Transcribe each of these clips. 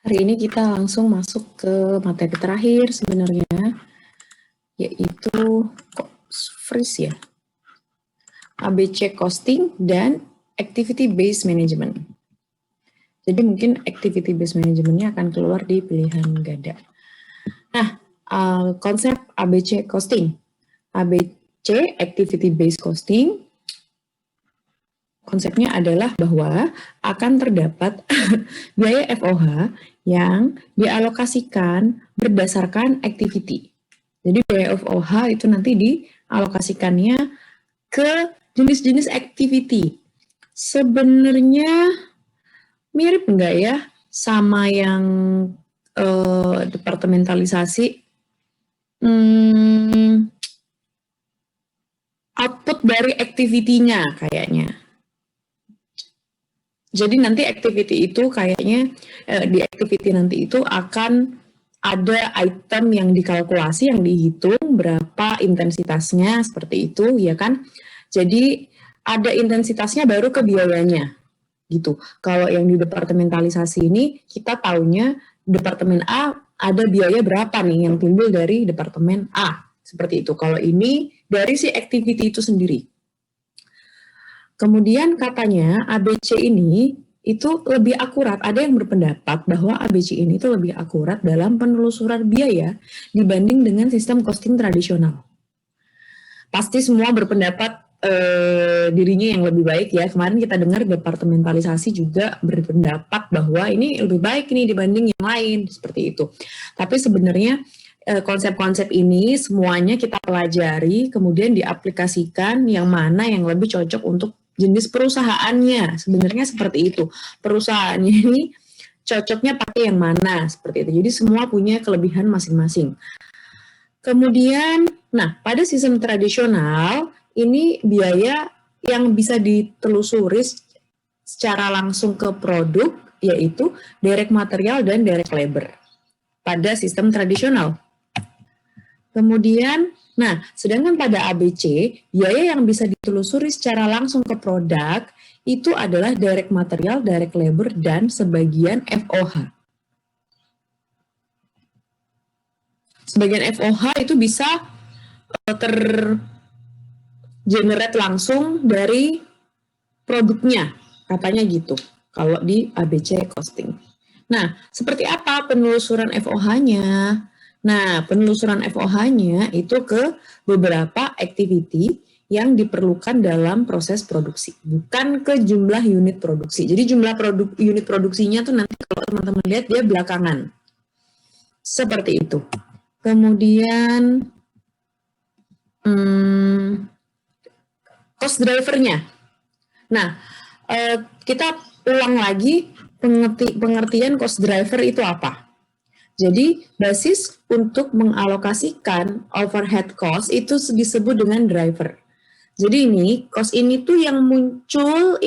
Hari ini kita langsung masuk ke materi terakhir sebenarnya, yaitu freeze ya, ABC costing dan activity based management. Jadi mungkin activity based managementnya akan keluar di pilihan ganda. Nah, konsep ABC costing, ABC activity based costing, konsepnya adalah bahwa akan terdapat biaya FOH yang dialokasikan berdasarkan activity. Jadi biaya FOH itu nanti dialokasikannya ke jenis-jenis activity. Sebenarnya mirip enggak ya sama yang departementalisasi? Output dari activity-nya kayaknya. Jadi nanti activity itu kayaknya di activity nanti itu akan ada item yang dikalkulasi, yang dihitung berapa intensitasnya seperti itu, ya kan? Jadi ada intensitasnya baru ke biayanya, gitu. Kalau yang di departementalisasi ini kita taunya departemen A ada biaya berapa nih yang timbul dari departemen A, seperti itu. Kalau ini dari si activity itu sendiri. Kemudian katanya ABC ini itu lebih akurat. Ada yang berpendapat bahwa ABC ini itu lebih akurat dalam penelusuran biaya dibanding dengan sistem costing tradisional. Pasti semua berpendapat dirinya yang lebih baik ya. Kemarin kita dengar departementalisasi juga berpendapat bahwa ini lebih baik nih dibanding yang lain, seperti itu. Tapi sebenarnya konsep-konsep ini semuanya kita pelajari, kemudian diaplikasikan yang mana yang lebih cocok untuk jenis perusahaannya. Sebenarnya seperti itu. Perusahaannya ini cocoknya pakai yang mana, seperti itu. Jadi semua punya kelebihan masing-masing. Kemudian, nah pada sistem tradisional, ini biaya yang bisa ditelusuri secara langsung ke produk, yaitu direct material dan direct labor pada sistem tradisional. Kemudian, nah, sedangkan pada ABC, biaya yang bisa ditelusuri secara langsung ke produk itu adalah direct material, direct labor, dan sebagian FOH. Sebagian FOH itu bisa tergenerate langsung dari produknya, katanya gitu, kalau di ABC costing. Nah, seperti apa penelusuran FOH-nya? Nah, penelusuran FOH-nya itu ke beberapa activity yang diperlukan dalam proses produksi, bukan ke jumlah unit produksi. Jadi jumlah unit produksinya tuh nanti kalau teman-teman lihat dia belakangan. Seperti itu. Kemudian cost driver-nya. Nah, kita ulang lagi pengertian cost driver itu apa. Jadi, basis untuk mengalokasikan overhead cost itu disebut dengan driver. Jadi ini, cost ini tuh yang muncul,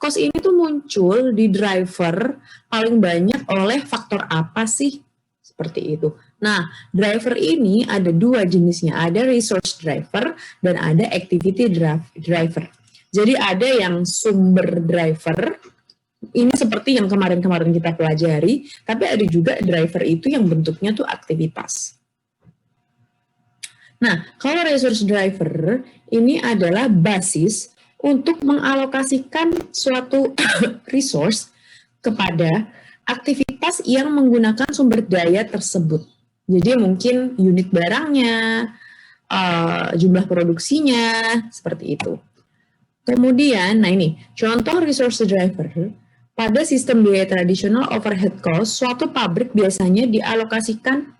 cost ini tuh muncul di driver paling banyak oleh faktor apa sih? Seperti itu. Nah, driver ini ada dua jenisnya, ada resource driver dan ada activity driver. Jadi ada yang sumber driver, ini seperti yang kemarin-kemarin kita pelajari, tapi ada juga driver itu yang bentuknya tuh aktivitas. Nah, kalau resource driver ini adalah basis untuk mengalokasikan suatu resource kepada aktivitas yang menggunakan sumber daya tersebut. Jadi mungkin unit barangnya, jumlah produksinya, seperti itu. Kemudian, nah ini, contoh resource driver. Pada sistem biaya tradisional overhead cost, suatu pabrik biasanya dialokasikan.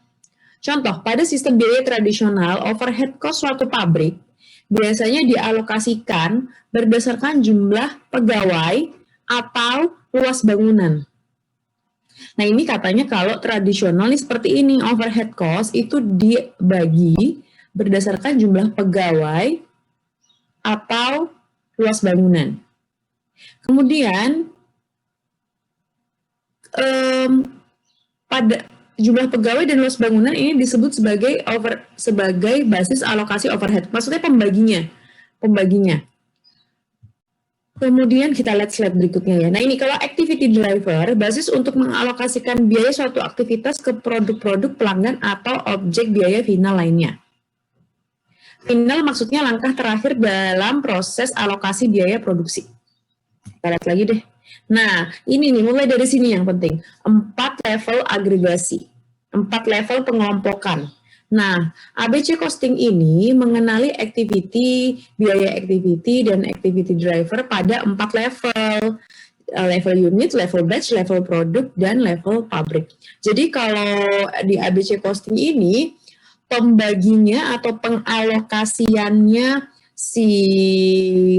Contoh, pada sistem biaya tradisional overhead cost suatu pabrik biasanya dialokasikan berdasarkan jumlah pegawai atau luas bangunan. Nah ini katanya kalau tradisional ini seperti ini, overhead cost itu dibagi berdasarkan jumlah pegawai atau luas bangunan. Kemudian pada jumlah pegawai dan luas bangunan ini disebut sebagai basis alokasi overhead. Maksudnya pembaginya. Kemudian kita lihat slide berikutnya ya. Nah ini kalau activity driver, basis untuk mengalokasikan biaya suatu aktivitas ke produk-produk pelanggan atau objek biaya final lainnya. Final maksudnya langkah terakhir dalam proses alokasi biaya produksi. Kita lihat lagi deh. Nah, ini nih mulai dari sini yang penting. 4 level agregasi, 4 level pengelompokan. Nah, ABC costing ini mengenali activity, biaya activity, dan activity driver pada 4 level. Level unit, level batch, level produk, dan level pabrik. Jadi kalau di ABC costing ini, pembaginya atau pengalokasiannya si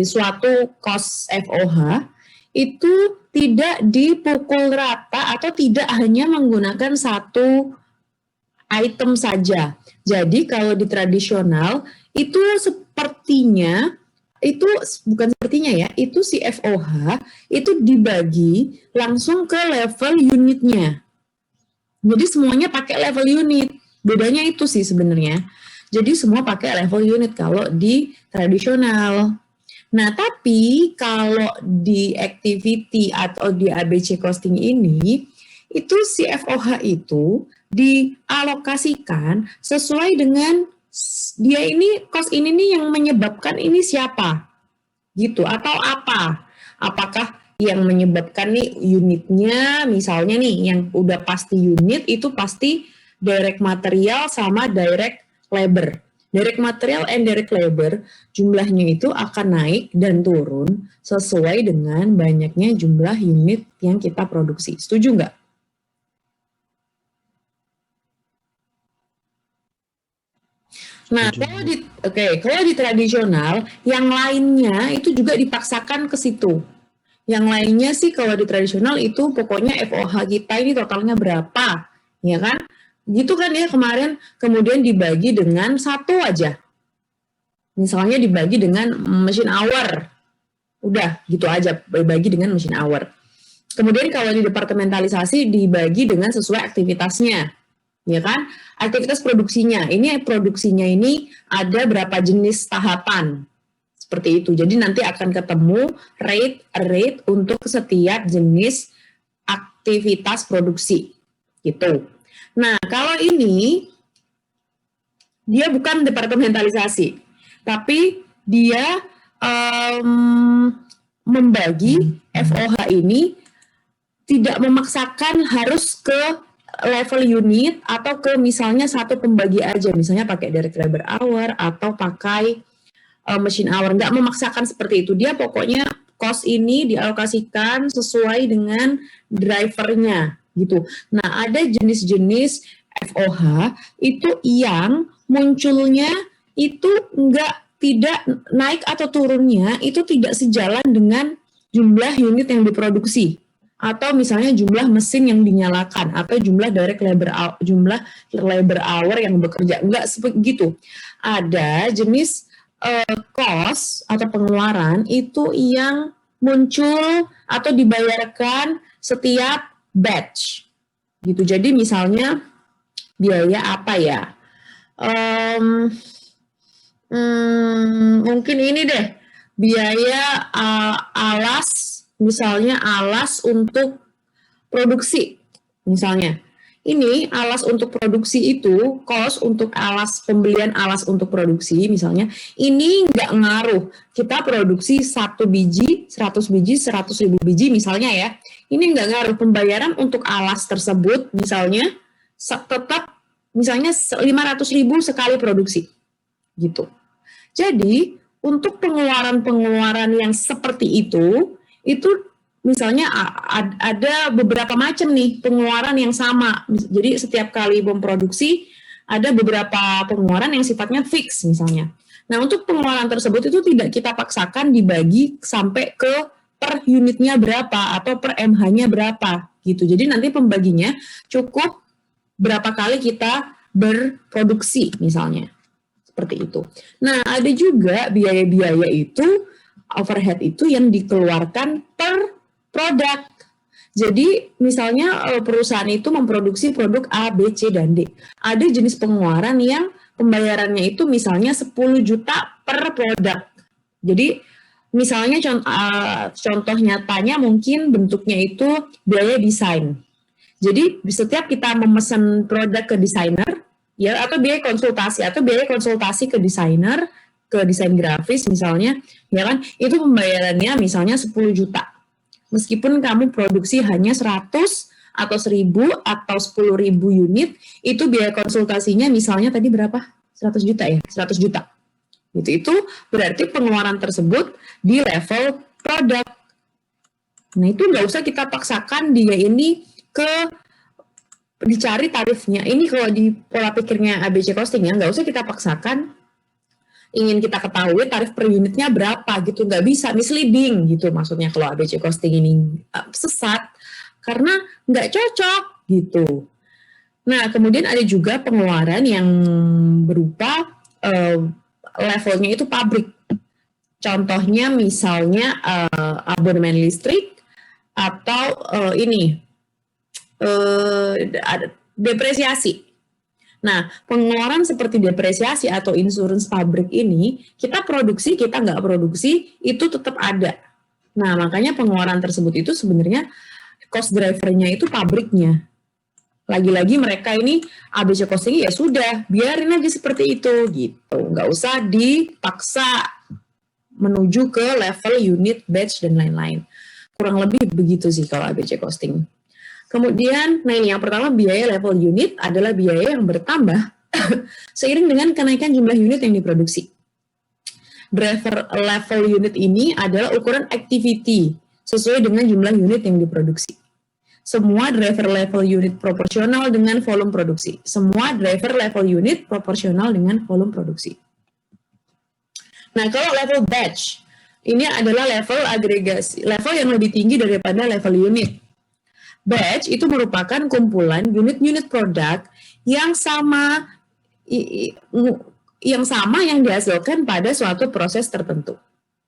suatu cost FOH itu tidak dipukul rata atau tidak hanya menggunakan satu item saja. Jadi kalau di tradisional itu sepertinya itu bukan sepertinya ya, itu si FOH itu dibagi langsung ke level unitnya. Jadi semuanya pakai level unit. Bedanya itu sih sebenarnya. Jadi semua pakai level unit kalau di tradisional. Nah, tapi kalau di activity atau di ABC costing ini, itu si FOH itu dialokasikan sesuai dengan dia ini, cost ini nih yang menyebabkan ini siapa, gitu, atau apa. Apakah yang menyebabkan nih unitnya, misalnya nih, yang udah pasti unit itu pasti direct material sama direct labor. Direct material and direct labor jumlahnya itu akan naik dan turun sesuai dengan banyaknya jumlah unit yang kita produksi. Setuju nggak? Nah, kalau di tradisional, yang lainnya itu juga dipaksakan ke situ. Yang lainnya sih kalau di tradisional itu pokoknya FOH kita ini totalnya berapa, ya kan? Gitu kan ya kemarin, kemudian dibagi dengan satu aja. Misalnya dibagi dengan machine hour. Udah, gitu aja, dibagi dengan machine hour. Kemudian kalau di departementalisasi dibagi dengan sesuai aktivitasnya, ya kan? Aktivitas produksinya, ini produksinya ini ada berapa jenis tahapan, seperti itu. Jadi nanti akan ketemu rate untuk setiap jenis aktivitas produksi, gitu. Nah, kalau ini dia bukan departementalisasi, tapi dia membagi FOH ini tidak memaksakan harus ke level unit atau ke misalnya satu pembagi aja, misalnya pakai direct labor hour atau pakai machine hour, nggak memaksakan seperti itu. Dia pokoknya cost ini dialokasikan sesuai dengan drivernya gitu. Nah, ada jenis-jenis FOH itu yang munculnya itu tidak naik atau turunnya itu tidak sejalan dengan jumlah unit yang diproduksi, atau misalnya jumlah mesin yang dinyalakan atau jumlah direct labor jumlah labor hour yang bekerja, enggak sebegitu. Ada jenis cost atau pengeluaran itu yang muncul atau dibayarkan setiap batch gitu. Jadi misalnya biaya apa ya? Mungkin ini deh, biaya alas, misalnya alas untuk produksi, misalnya. Ini alas untuk produksi itu, cost untuk alas, pembelian alas untuk produksi misalnya, ini nggak ngaruh. Kita produksi 1 biji, 100 biji, 100.000 biji misalnya ya. Ini nggak ngaruh, pembayaran untuk alas tersebut misalnya tetap misalnya 500.000 sekali produksi. Gitu. Jadi, untuk pengeluaran-pengeluaran yang seperti itu misalnya ada beberapa macam nih pengeluaran yang sama. Jadi setiap kali memproduksi ada beberapa pengeluaran yang sifatnya fix misalnya. Nah, untuk pengeluaran tersebut itu tidak kita paksakan dibagi sampai ke per unitnya berapa atau per MH-nya berapa gitu. Jadi nanti pembaginya cukup berapa kali kita berproduksi misalnya. Seperti itu. Nah, ada juga biaya-biaya itu, overhead itu yang dikeluarkan per produk. Jadi misalnya perusahaan itu memproduksi produk A, B, C, dan D. Ada jenis pengeluaran yang pembayarannya itu misalnya 10 juta per produk. Jadi Misalnya contoh nyatanya mungkin bentuknya itu biaya desain. Jadi setiap kita memesan produk ke desainer, ya atau biaya konsultasi ke desainer, ke desain grafis misalnya, ya kan, itu pembayarannya misalnya 10 juta. Meskipun kamu produksi hanya 100 atau 1000 atau 10.000 unit, itu biaya konsultasinya misalnya tadi berapa? 100 juta ya? 100 juta. Itu berarti pengeluaran tersebut di level produk. Nah, itu nggak usah kita paksakan dia ini dicari tarifnya. Ini kalau di pola pikirnya ABC Costing ya, nggak usah kita paksakan ingin kita ketahui tarif per unitnya berapa gitu, nggak bisa, misleading gitu maksudnya kalau ABC Costing ini sesat karena nggak cocok gitu. Nah, kemudian ada juga pengeluaran yang berupa levelnya itu pabrik. Contohnya misalnya abonemen listrik atau depresiasi. Nah, pengeluaran seperti depresiasi atau insurans pabrik ini, kita produksi, kita nggak produksi, itu tetap ada. Nah, makanya pengeluaran tersebut itu sebenarnya cost driver-nya itu pabriknya. Lagi-lagi mereka ini ABC Costing ya sudah, biarin aja seperti itu gitu. Nggak usah dipaksa menuju ke level unit, batch, dan lain-lain. Kurang lebih begitu sih kalau ABC Costing. Kemudian, nah ini yang pertama, biaya level unit adalah biaya yang bertambah seiring dengan kenaikan jumlah unit yang diproduksi. Driver level unit ini adalah ukuran activity sesuai dengan jumlah unit yang diproduksi. Semua driver level unit proporsional dengan volume produksi. Semua driver level unit proporsional dengan volume produksi. Nah, kalau level batch, ini adalah level agregasi, level yang lebih tinggi daripada level unit. Batch itu merupakan kumpulan unit-unit produk yang sama yang dihasilkan pada suatu proses tertentu.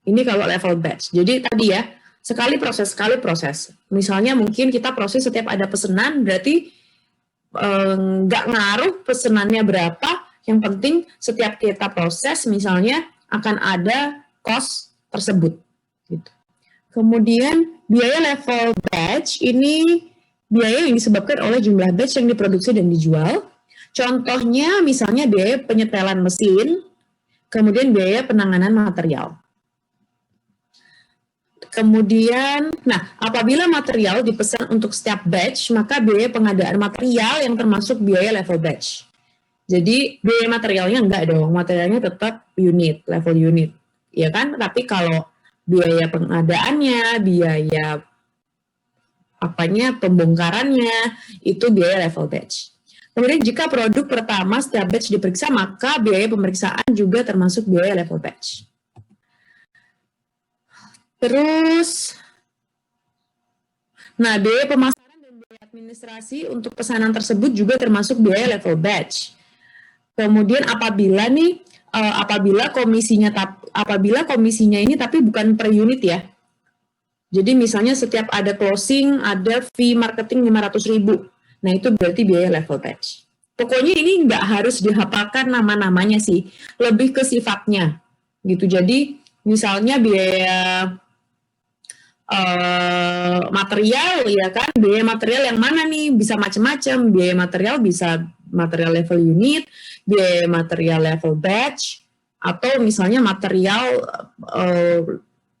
Ini kalau level batch. Jadi tadi ya, sekali proses. Misalnya mungkin kita proses setiap ada pesanan, berarti nggak ngaruh pesanannya berapa, yang penting setiap kita proses misalnya akan ada cost tersebut. Gitu. Kemudian biaya level batch ini biaya yang disebabkan oleh jumlah batch yang diproduksi dan dijual. Contohnya misalnya biaya penyetelan mesin, kemudian biaya penanganan material. Kemudian, nah apabila material dipesan untuk setiap batch, maka biaya pengadaan material yang termasuk biaya level batch. Jadi biaya materialnya enggak dong, materialnya tetap unit, level unit, ya kan? Tapi kalau biaya pengadaannya, biaya pembongkarannya, itu biaya level batch. Kemudian jika produk pertama setiap batch diperiksa, maka biaya pemeriksaan juga termasuk biaya level batch. Terus, nah biaya pemasaran dan biaya administrasi untuk pesanan tersebut juga termasuk biaya level batch. Kemudian apabila komisinya ini tapi bukan per unit ya. Jadi misalnya setiap ada closing, ada fee marketing 500.000. Nah itu berarti biaya level batch. Pokoknya ini nggak harus dihafalkan nama-namanya sih, lebih ke sifatnya gitu. Jadi misalnya biaya material ya kan, biaya material yang mana nih, bisa macam-macam. Biaya material bisa material level unit, biaya material level batch, atau misalnya material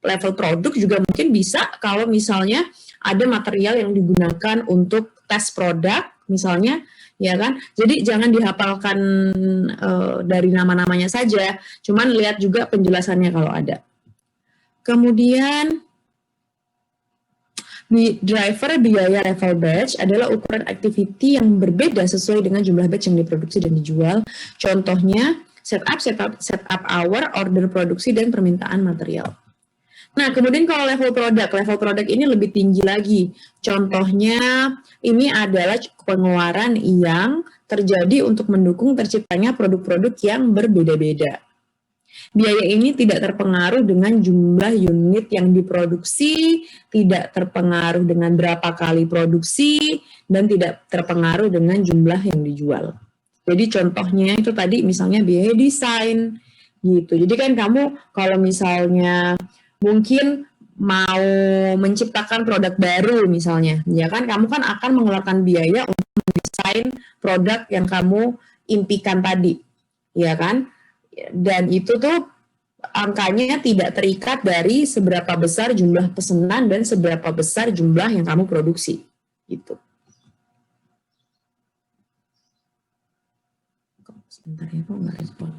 level produk juga mungkin bisa kalau misalnya ada material yang digunakan untuk tes produk misalnya, ya kan. Jadi jangan dihafalkan dari nama-namanya saja, cuman lihat juga penjelasannya kalau ada. Kemudian driver biaya level batch adalah ukuran activity yang berbeda sesuai dengan jumlah batch yang diproduksi dan dijual. Contohnya setup hour, order produksi, dan permintaan material. Nah, kemudian kalau level produk ini lebih tinggi lagi. Contohnya, ini adalah pengeluaran yang terjadi untuk mendukung terciptanya produk-produk yang berbeda-beda. Biaya ini tidak terpengaruh dengan jumlah unit yang diproduksi, tidak terpengaruh dengan berapa kali produksi, dan tidak terpengaruh dengan jumlah yang dijual. Jadi contohnya itu tadi misalnya biaya desain, gitu. Jadi kan kamu kalau misalnya mungkin mau menciptakan produk baru misalnya, ya kan kamu kan akan mengeluarkan biaya untuk mendesain produk yang kamu impikan tadi, ya kan? Dan itu tuh angkanya tidak terikat dari seberapa besar jumlah pesanan dan seberapa besar jumlah yang kamu produksi, gitu. Sebentar ya, kok nggak respon.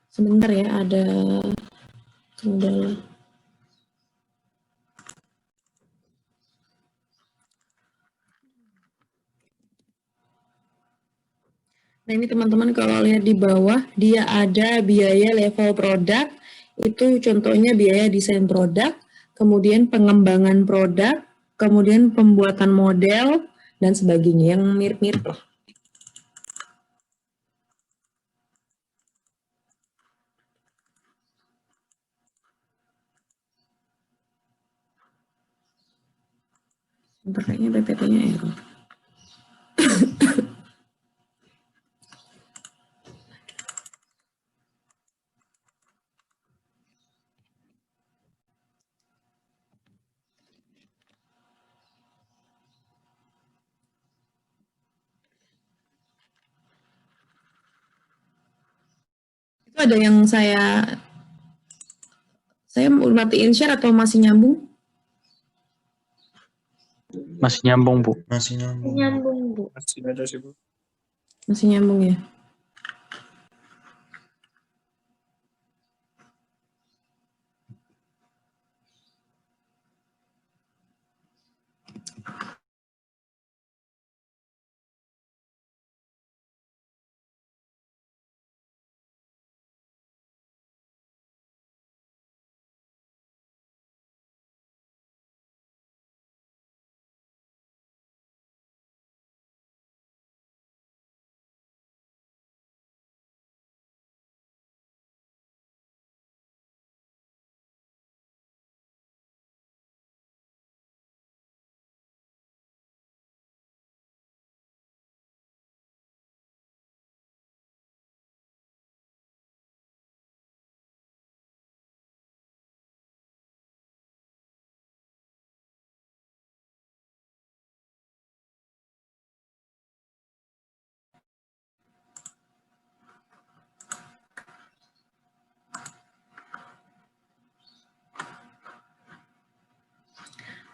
Sebentar ya, ada kendala. Nah ini teman-teman kalau lihat di bawah, dia ada biaya level produk, itu contohnya biaya desain produk, kemudian pengembangan produk, kemudian pembuatan model, dan sebagainya, yang mirip-mirip lah. Bentar, kayaknya PPT-nya error. Itu ada yang saya matiin share atau masih nyambung? Masih nyambung, Bu. Masih nyambung. Nyambung, Bu. Masih ada sih, Bu. Masih nyambung ya?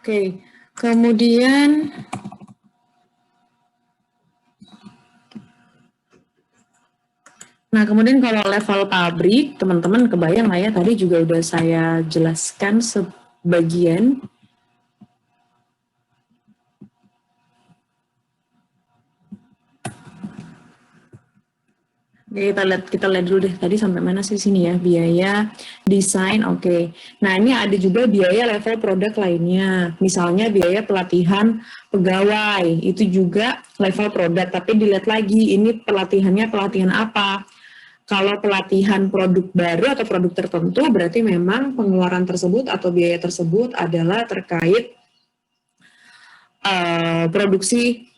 Oke, kemudian kalau level pabrik, teman-teman kebayang lah ya, tadi juga udah saya jelaskan sebagian. Oke, kita lihat dulu deh, tadi sampai mana sih sini ya, biaya desain, oke. Nah ini ada juga biaya level produk lainnya, misalnya biaya pelatihan pegawai, itu juga level produk, tapi dilihat lagi ini pelatihannya pelatihan apa. Kalau pelatihan produk baru atau produk tertentu, berarti memang pengeluaran tersebut atau biaya tersebut adalah terkait produksi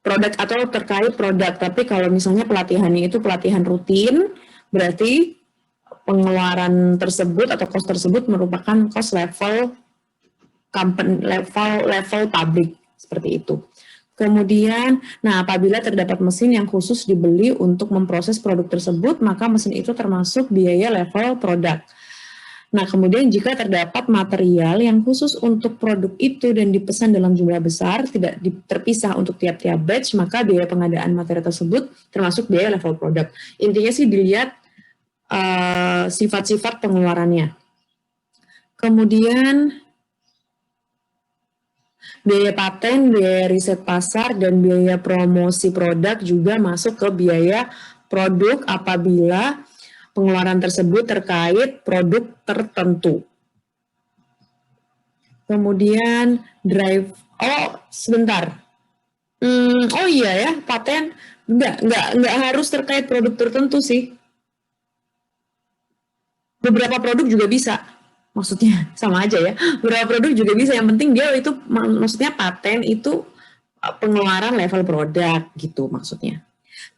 produk atau terkait produk. Tapi kalau misalnya pelatihannya itu pelatihan rutin, berarti pengeluaran tersebut atau cost tersebut merupakan cost level company, level pabrik, seperti itu. Kemudian, nah apabila terdapat mesin yang khusus dibeli untuk memproses produk tersebut, maka mesin itu termasuk biaya level produk. Nah, kemudian jika terdapat material yang khusus untuk produk itu dan dipesan dalam jumlah besar, tidak terpisah untuk tiap-tiap batch, maka biaya pengadaan materi tersebut termasuk biaya level produk. Intinya sih dilihat sifat-sifat pengeluarannya. Kemudian biaya paten, biaya riset pasar, dan biaya promosi produk juga masuk ke biaya produk apabila pengeluaran tersebut terkait produk tertentu. Kemudian sebentar. Oh iya ya, paten, Nggak harus terkait produk tertentu sih. Beberapa produk juga bisa. Maksudnya sama aja ya. Beberapa produk juga bisa. Yang penting dia itu maksudnya paten itu pengeluaran level produk gitu maksudnya.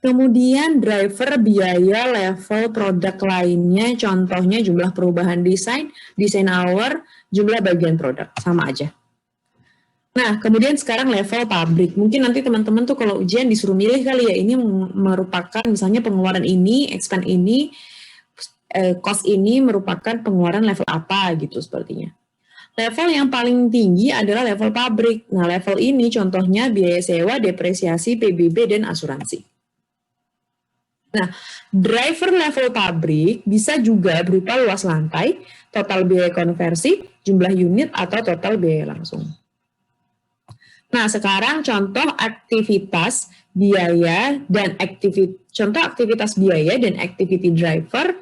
Kemudian driver biaya level produk lainnya, contohnya jumlah perubahan desain, desain hour, jumlah bagian produk, sama aja. Nah, kemudian sekarang level pabrik. Mungkin nanti teman-teman tuh kalau ujian disuruh milih kali ya, ini merupakan misalnya pengeluaran ini, expense ini, cost ini merupakan pengeluaran level apa gitu sepertinya. Level yang paling tinggi adalah level pabrik. Nah, level ini contohnya biaya sewa, depresiasi, PBB, dan asuransi. Nah, driver level pabrik bisa juga berupa luas lantai, total biaya konversi, jumlah unit, atau total biaya langsung. Nah, sekarang contoh aktivitas biaya dan aktivitas biaya dan activity driver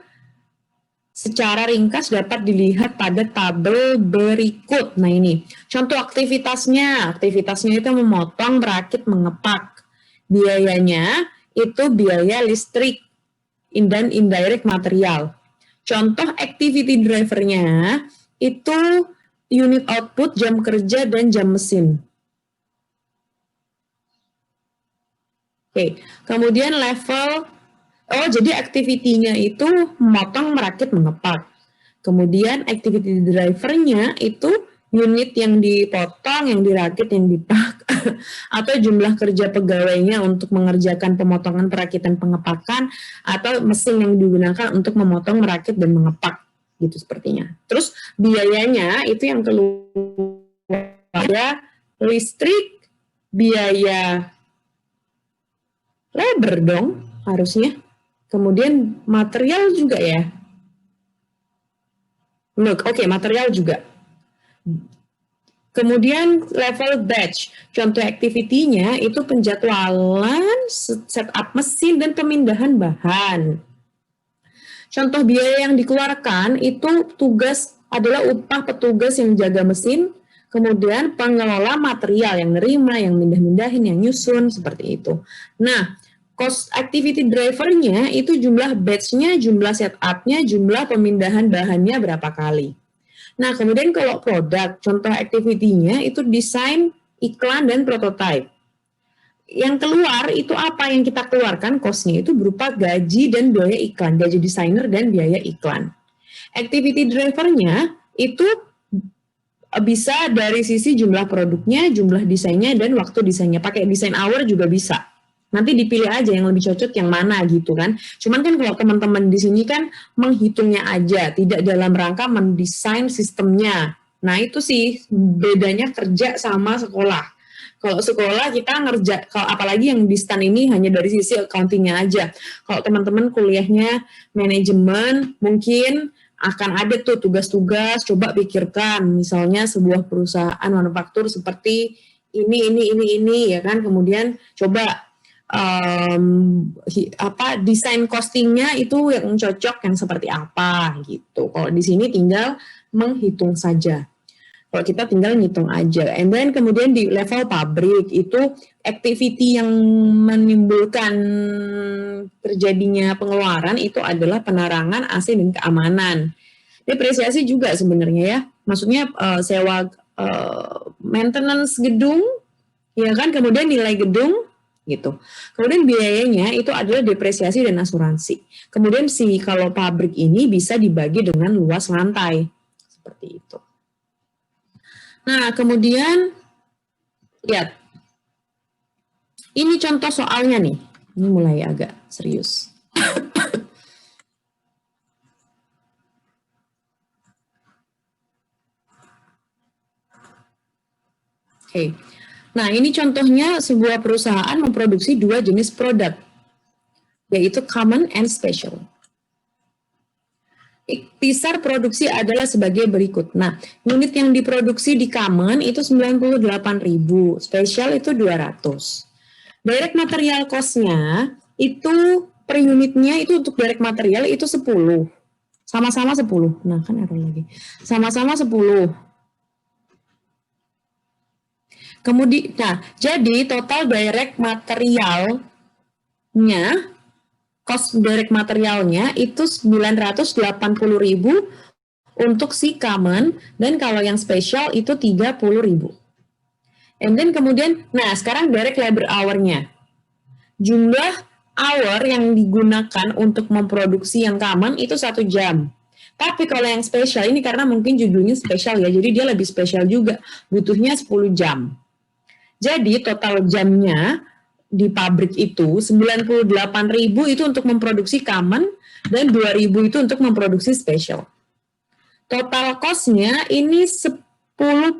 secara ringkas dapat dilihat pada tabel berikut. Nah, ini contoh aktivitasnya. Aktivitasnya itu memotong, merakit, mengepak. Biayanya itu biaya listrik dan indirect material. Contoh activity drivernya itu unit output, jam kerja, dan jam mesin. Oke, kemudian level, jadi activity-nya itu memotong, merakit, mengepak. Kemudian activity driver-nya itu unit yang dipotong, yang dirakit, yang dipak, atau jumlah kerja pegawainya untuk mengerjakan pemotongan, perakitan, pengepakan, atau mesin yang digunakan untuk memotong, merakit, dan mengepak, gitu sepertinya. Terus biayanya itu yang keluar ada listrik, biaya labor dong harusnya. Kemudian material juga ya. Oke, material juga. Kemudian level batch. Contoh activity-nya itu penjadwalan, setup mesin, dan pemindahan bahan. Contoh biaya yang dikeluarkan itu tugas adalah upah petugas yang jaga mesin, kemudian pengelola material yang nerima, yang mindah-mindahin, yang nyusun, seperti itu. Nah, cost activity driver-nya itu jumlah batch-nya, jumlah setup-nya, jumlah pemindahan bahannya berapa kali. Nah, kemudian kalau produk, contoh activity-nya itu desain, iklan, dan prototype. Yang keluar itu apa yang kita keluarkan, cost-nya itu berupa gaji dan biaya iklan, gaji desainer dan biaya iklan. Activity driver-nya itu bisa dari sisi jumlah produknya, jumlah desainnya, dan waktu desainnya. Pakai desain hour juga bisa. Nanti dipilih aja yang lebih cocok yang mana gitu kan. Cuman kan kalau teman-teman di sini kan menghitungnya aja, tidak dalam rangka mendesain sistemnya. Nah itu sih bedanya kerja sama sekolah. Kalau sekolah kita kalau apalagi yang di STAN ini hanya dari sisi accounting-nya aja. Kalau teman-teman kuliahnya manajemen, mungkin akan ada tuh tugas-tugas, coba pikirkan misalnya sebuah perusahaan manufaktur seperti ini ya kan, kemudian coba desain costingnya itu yang cocok yang seperti apa gitu. Kalau di sini tinggal menghitung saja. Kalau kita tinggal ngitung aja. And then kemudian di level pabrik itu activity yang menimbulkan terjadinya pengeluaran itu adalah penerangan, AC, dan keamanan. Depresiasi juga sebenarnya ya. Maksudnya sewa maintenance gedung, ya kan, kemudian nilai gedung gitu. Kemudian biayanya itu adalah depresiasi dan asuransi. Kemudian kalau pabrik ini bisa dibagi dengan luas lantai. Seperti itu. Nah, kemudian lihat. Ini contoh soalnya nih. Ini mulai agak serius. Oke. Nah, ini contohnya sebuah perusahaan memproduksi dua jenis produk, yaitu common and special. Ikhtisar produksi adalah sebagai berikut. Nah, unit yang diproduksi di common itu 98.000, special itu 200. Direct material cost-nya itu per unitnya itu untuk direct material itu 10. Sama-sama 10. Nah, kan error lagi. Sama-sama 10. Kemudian, nah, jadi total direct material cost direct materialnya itu 980.000 untuk si common, dan kalau yang special itu 30.000. And then kemudian, nah sekarang direct labor hour-nya. Jumlah hour yang digunakan untuk memproduksi yang common itu 1 jam. Tapi kalau yang special ini karena mungkin judulnya special ya, jadi dia lebih special juga, butuhnya 10 jam. Jadi total jamnya di pabrik itu 98.000 itu untuk memproduksi common dan 2.000 itu untuk memproduksi special. Total cost-nya ini 10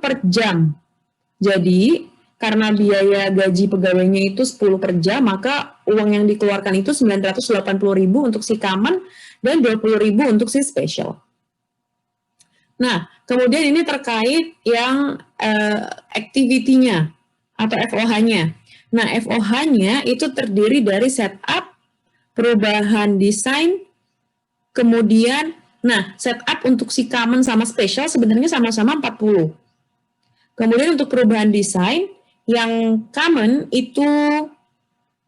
per jam. Jadi karena biaya gaji pegawainya itu 10 per jam, maka uang yang dikeluarkan itu 980.000 untuk si common dan 20.000 untuk si special. Nah, kemudian ini terkait yang activity-nya atau FOH-nya. Nah, FOH-nya itu terdiri dari setup, perubahan desain, kemudian, nah, setup untuk si common sama special sebenarnya sama-sama 40. Kemudian untuk perubahan desain, yang common itu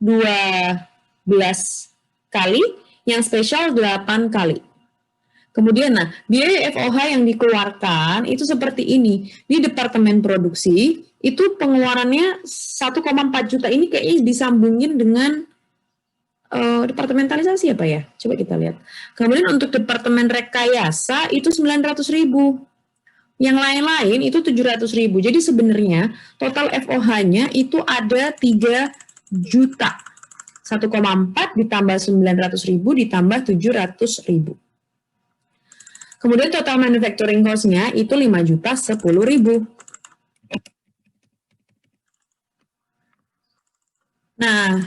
12 kali, yang special 8 kali. Kemudian, nah, biaya FOH yang dikeluarkan itu seperti ini. Di departemen produksi, itu pengeluarannya 1,4 juta ini kayaknya disambungin dengan departementalisasi apa ya? Coba kita lihat. Kemudian untuk departemen rekayasa itu 900.000. Yang lain-lain itu 700.000. Jadi sebenarnya total FOH-nya itu ada 3 juta. 1,4 ditambah 900.000 ditambah 700.000. Kemudian total manufacturing cost-nya itu 5.010.000. Nah,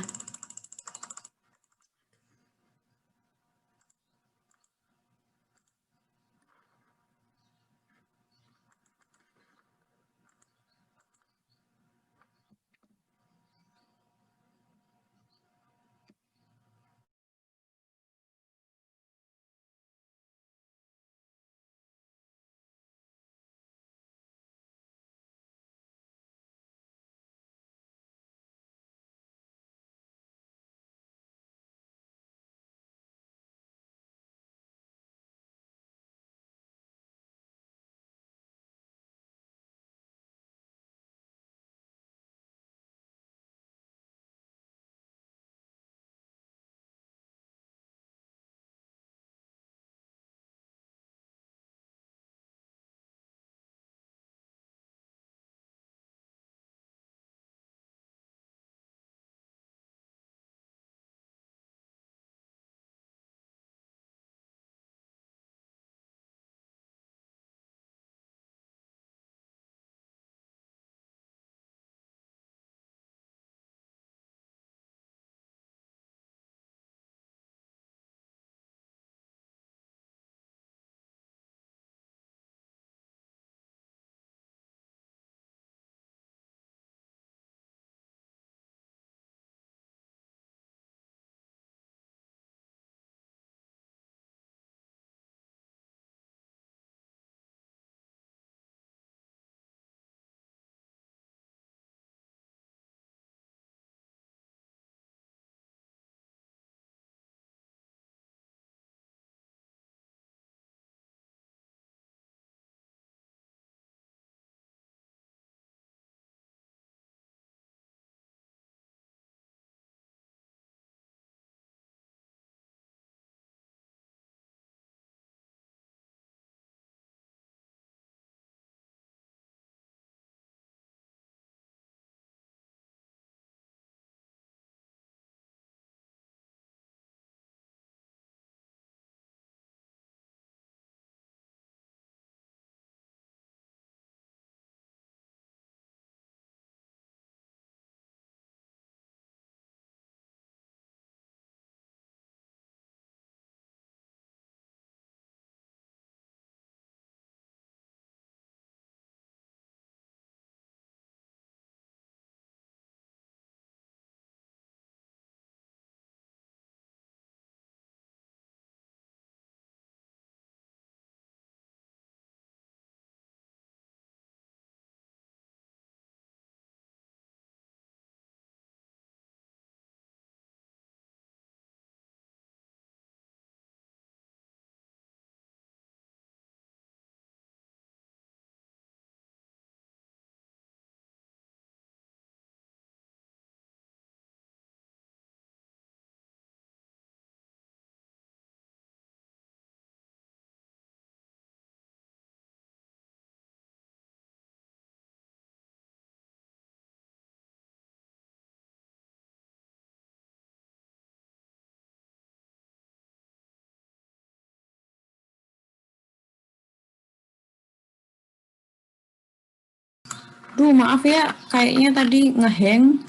Duh, maaf ya, kayaknya tadi ngehang.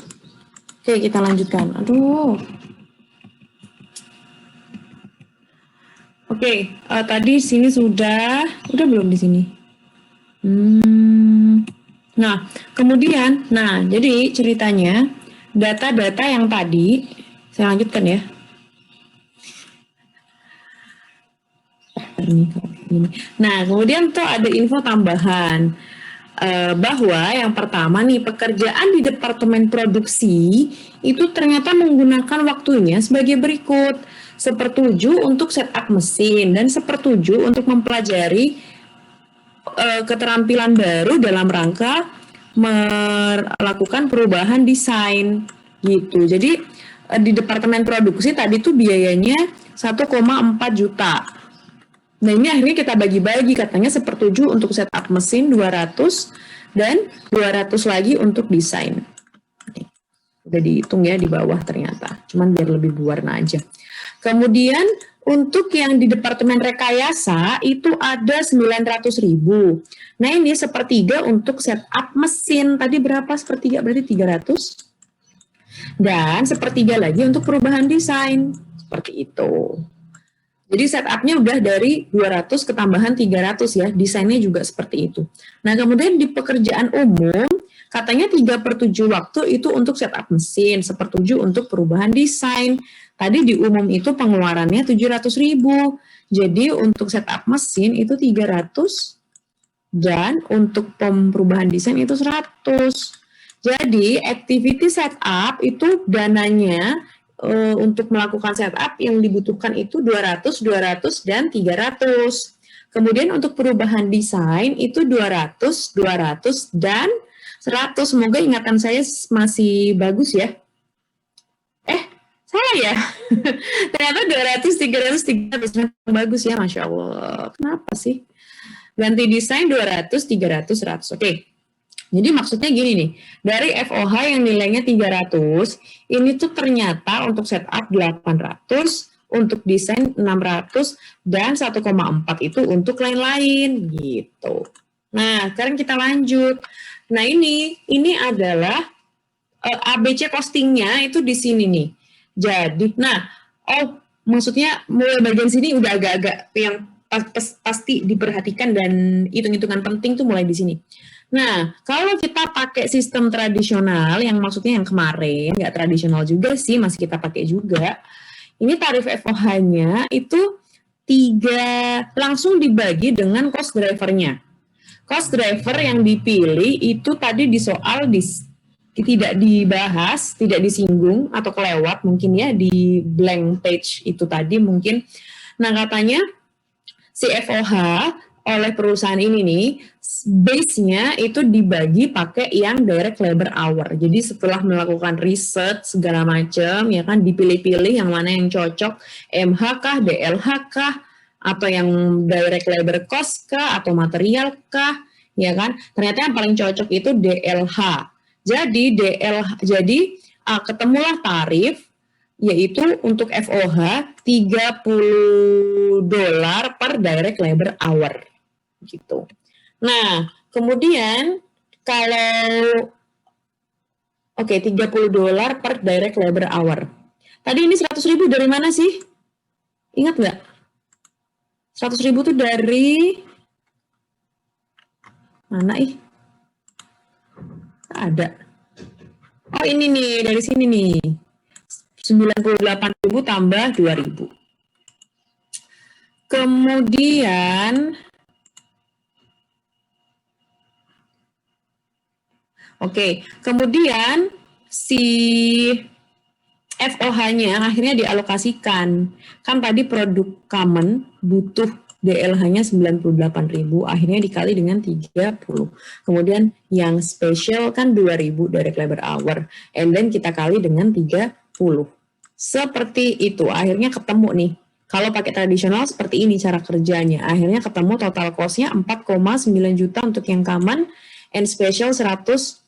Oke, kita lanjutkan. Aduh. Oke, tadi sini sudah belum di sini? Nah, kemudian, jadi ceritanya data-data yang tadi, saya lanjutkan ya. Nah, kemudian tuh ada info tambahan bahwa yang pertama nih, pekerjaan di departemen produksi itu ternyata menggunakan waktunya sebagai berikut: 1/7 untuk setup mesin dan 1/7 untuk mempelajari keterampilan baru dalam rangka melakukan perubahan desain gitu. Jadi di departemen produksi tadi tuh biayanya 1,4 juta. Nah, ini akhirnya kita bagi-bagi, katanya 1/7 untuk setup mesin 200 dan 200 lagi untuk desain. Udah dihitung ya di bawah ternyata, cuman biar lebih berwarna aja. Kemudian untuk yang di departemen rekayasa itu ada 900.000. Nah, ini 1/3 untuk setup mesin. Tadi berapa? 1/3 berarti 300. Dan 1/3 lagi untuk perubahan desain. Seperti itu. Jadi setupnya udah dari 200 ketambahan 300 ya, desainnya juga seperti itu. Nah, kemudian di pekerjaan umum, katanya 3/7 waktu itu untuk setup mesin, 1/7 untuk perubahan desain. Tadi di umum itu pengeluarannya 700.000. Jadi untuk setup mesin itu 300 dan untuk perubahan desain itu 100. Jadi activity setup itu dananya untuk melakukan setup yang dibutuhkan itu 200, 200, dan 300. Kemudian untuk perubahan desain itu 200, 200, dan 100. Semoga ingatan saya masih bagus ya. Salah ya? Ternyata 200, 300, 300. Bagus ya, Masya Allah. Kenapa sih? Ganti desain 200, 300, 100. Oke. Jadi maksudnya gini nih, dari FOH yang nilainya 300, ini tuh ternyata untuk setup 800, untuk desain 600, dan 1,4 itu untuk lain-lain gitu. Nah, sekarang kita lanjut. Nah, ini adalah ABC costingnya itu di sini nih. Jadi, maksudnya mulai bagian sini udah agak-agak yang pasti diperhatikan dan hitung-hitungan penting tuh mulai di sini. Nah, kalau kita pakai sistem tradisional, yang maksudnya yang kemarin, nggak tradisional juga sih, masih kita pakai juga. Ini tarif FOH-nya itu 3 langsung dibagi dengan cost driver-nya. Cost driver yang dipilih itu tadi di soal tidak dibahas, tidak disinggung, atau kelewat mungkin ya di blank page itu tadi mungkin. Nah, katanya si FOH oleh perusahaan ini nih, base-nya itu dibagi pakai yang direct labor hour. Jadi setelah melakukan riset segala macam, ya kan, dipilih-pilih yang mana yang cocok, MH kah, DLH kah, atau yang direct labor cost kah, atau material kah, ya kan. Ternyata yang paling cocok itu DLH. Jadi ketemulah tarif, yaitu untuk FOH $30 per direct labor hour gitu. Nah, kemudian kalau $30 per direct labor hour. Tadi ini 100.000 dari mana sih? Ingat nggak? 100.000 tuh dari mana ih? Ada. Oh, ini nih, dari sini nih. 98.000 tambah 2.000. Kemudian kemudian si FOH-nya akhirnya dialokasikan. Kan tadi produk common butuh DLH-nya 98.000, akhirnya dikali dengan 30. Kemudian yang special kan 2.000 direct labor hour, and then kita kali dengan 30. Seperti itu, akhirnya ketemu nih. Kalau pakai tradisional seperti ini cara kerjanya. Akhirnya ketemu total cost-nya 4,9 juta untuk yang common, and special 110.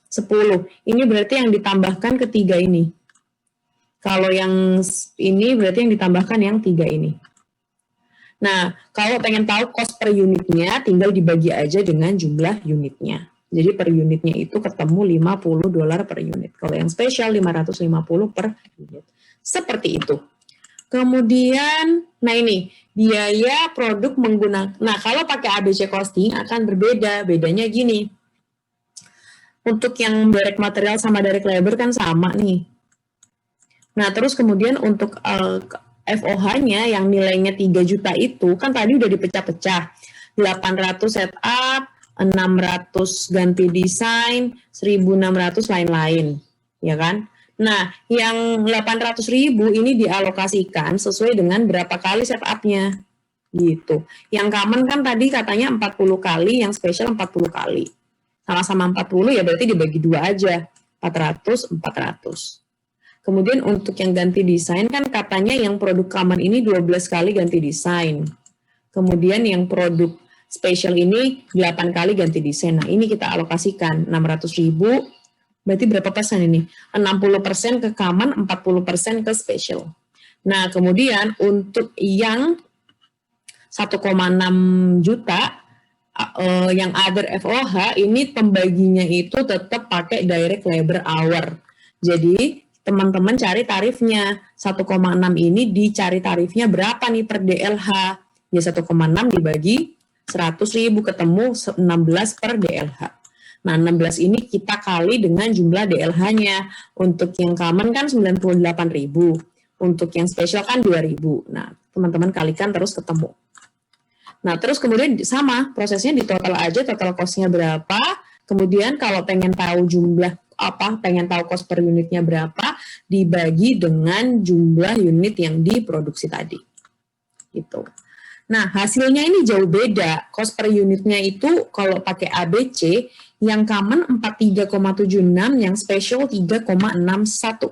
Ini berarti yang ditambahkan ketiga ini. Kalau yang ini berarti yang ditambahkan yang 3 ini. Nah, kalau pengen tahu cost per unitnya, tinggal dibagi aja dengan jumlah unitnya. Jadi per unitnya itu ketemu $50 per unit. Kalau yang spesial 550 per unit. Seperti itu. Kemudian, nah ini, biaya produk menggunakan, nah kalau pakai ABC costing akan berbeda. Bedanya gini, untuk yang direct material sama direct labor kan sama nih. Nah terus kemudian untuk FOH-nya yang nilainya 3 juta itu, kan tadi udah dipecah-pecah. 800 setup, 600 ganti desain, 1.600 lain-lain, ya kan? Nah, yang 800.000 ini dialokasikan sesuai dengan berapa kali setupnya, gitu. Yang common kan tadi katanya 40 kali, yang special 40 kali. Sama-sama 40 ya berarti dibagi 2 aja, 400, 400. Kemudian untuk yang ganti desain kan katanya yang produk common ini 12 kali ganti desain. Kemudian yang produk special ini 8 kali ganti desain. Nah, ini kita alokasikan 600.000. Berarti berapa persen ini? 60% ke common, 40% ke special. Nah, kemudian untuk yang 1,6 juta yang other FOH ini pembaginya itu tetap pakai direct labor hour. Jadi, teman-teman cari tarifnya. 1,6 ini dicari tarifnya berapa nih per DLH? Ya 1,6 dibagi 100.000 ketemu 16 per DLH. Nah 16 ini kita kali dengan jumlah DLH-nya. Untuk yang common kan 98.000. Untuk yang special kan 2.000. Nah teman-teman kalikan terus ketemu. Nah terus kemudian sama prosesnya di total aja, total cost-nya berapa. Kemudian kalau pengen tahu jumlah pengen tahu cost per unitnya berapa, dibagi dengan jumlah unit yang diproduksi tadi. Gitu. Nah, hasilnya ini jauh beda. Cost per unitnya itu kalau pakai ABC, yang common 43,76, yang special 3,61.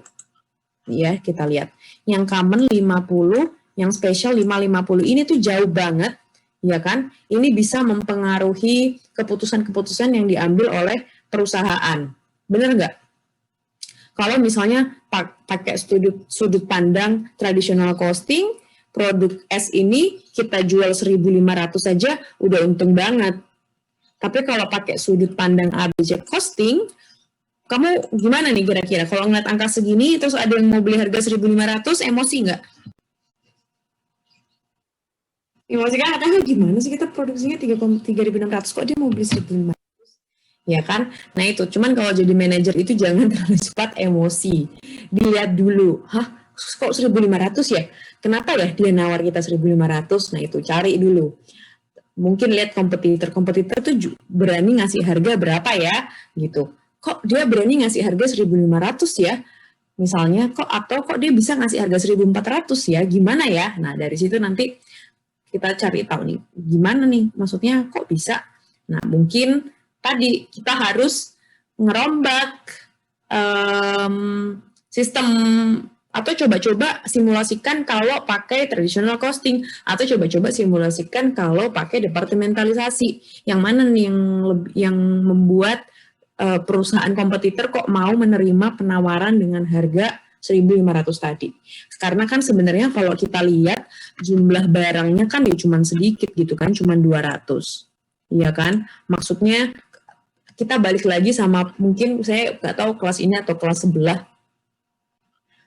Ya, kita lihat. Yang common 50, yang special 550. Ini tuh jauh banget, ya kan? Ini bisa mempengaruhi keputusan-keputusan yang diambil oleh perusahaan. Benar nggak? Kalau misalnya pakai sudut pandang traditional costing, produk S ini kita jual 1.500 saja udah untung banget. Tapi kalau pakai sudut pandang ABC costing, kamu gimana nih kira-kira? Kalau ngeliat angka segini, terus ada yang mau beli harga 1.500, emosi nggak? Emosi kan? Katanya gimana sih kita produksinya 3.600, kok dia mau beli 1.500? Ya kan? Nah itu, cuman kalau jadi manajer itu jangan terlalu cepat emosi. Dilihat dulu, kok 1.500 ya? Kenapa ya dia nawar kita 1.500? Nah itu, cari dulu. Mungkin lihat kompetitor tuh berani ngasih harga berapa ya? Gitu. Kok dia berani ngasih harga 1.500 ya? Misalnya, kok dia bisa ngasih harga 1.400 ya? Gimana ya? Nah dari situ nanti kita cari tahu nih, gimana nih? Maksudnya kok bisa? Nah mungkin tadi kita harus ngerombak sistem atau coba-coba simulasikan kalau pakai traditional costing atau coba-coba simulasikan kalau pakai departementalisasi. Yang mana nih yang membuat perusahaan kompetitor kok mau menerima penawaran dengan harga 1.500 tadi. Karena kan sebenarnya kalau kita lihat jumlah barangnya kan ya cuma sedikit gitu kan, cuma 200. Iya kan? Maksudnya kita balik lagi sama mungkin saya nggak tahu kelas ini atau kelas sebelah.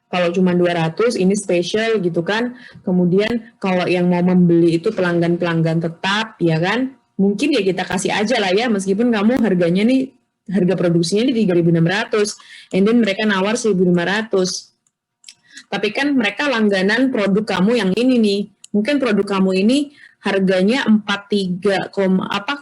Kalau cuma 200 ini spesial gitu kan. Kemudian kalau yang mau membeli itu pelanggan-pelanggan tetap ya kan. Mungkin ya kita kasih aja lah ya meskipun kamu harganya nih harga produksinya di 3.600 and then mereka nawar 1.500. Tapi kan mereka langganan produk kamu yang ini nih. Mungkin produk kamu ini harganya 43,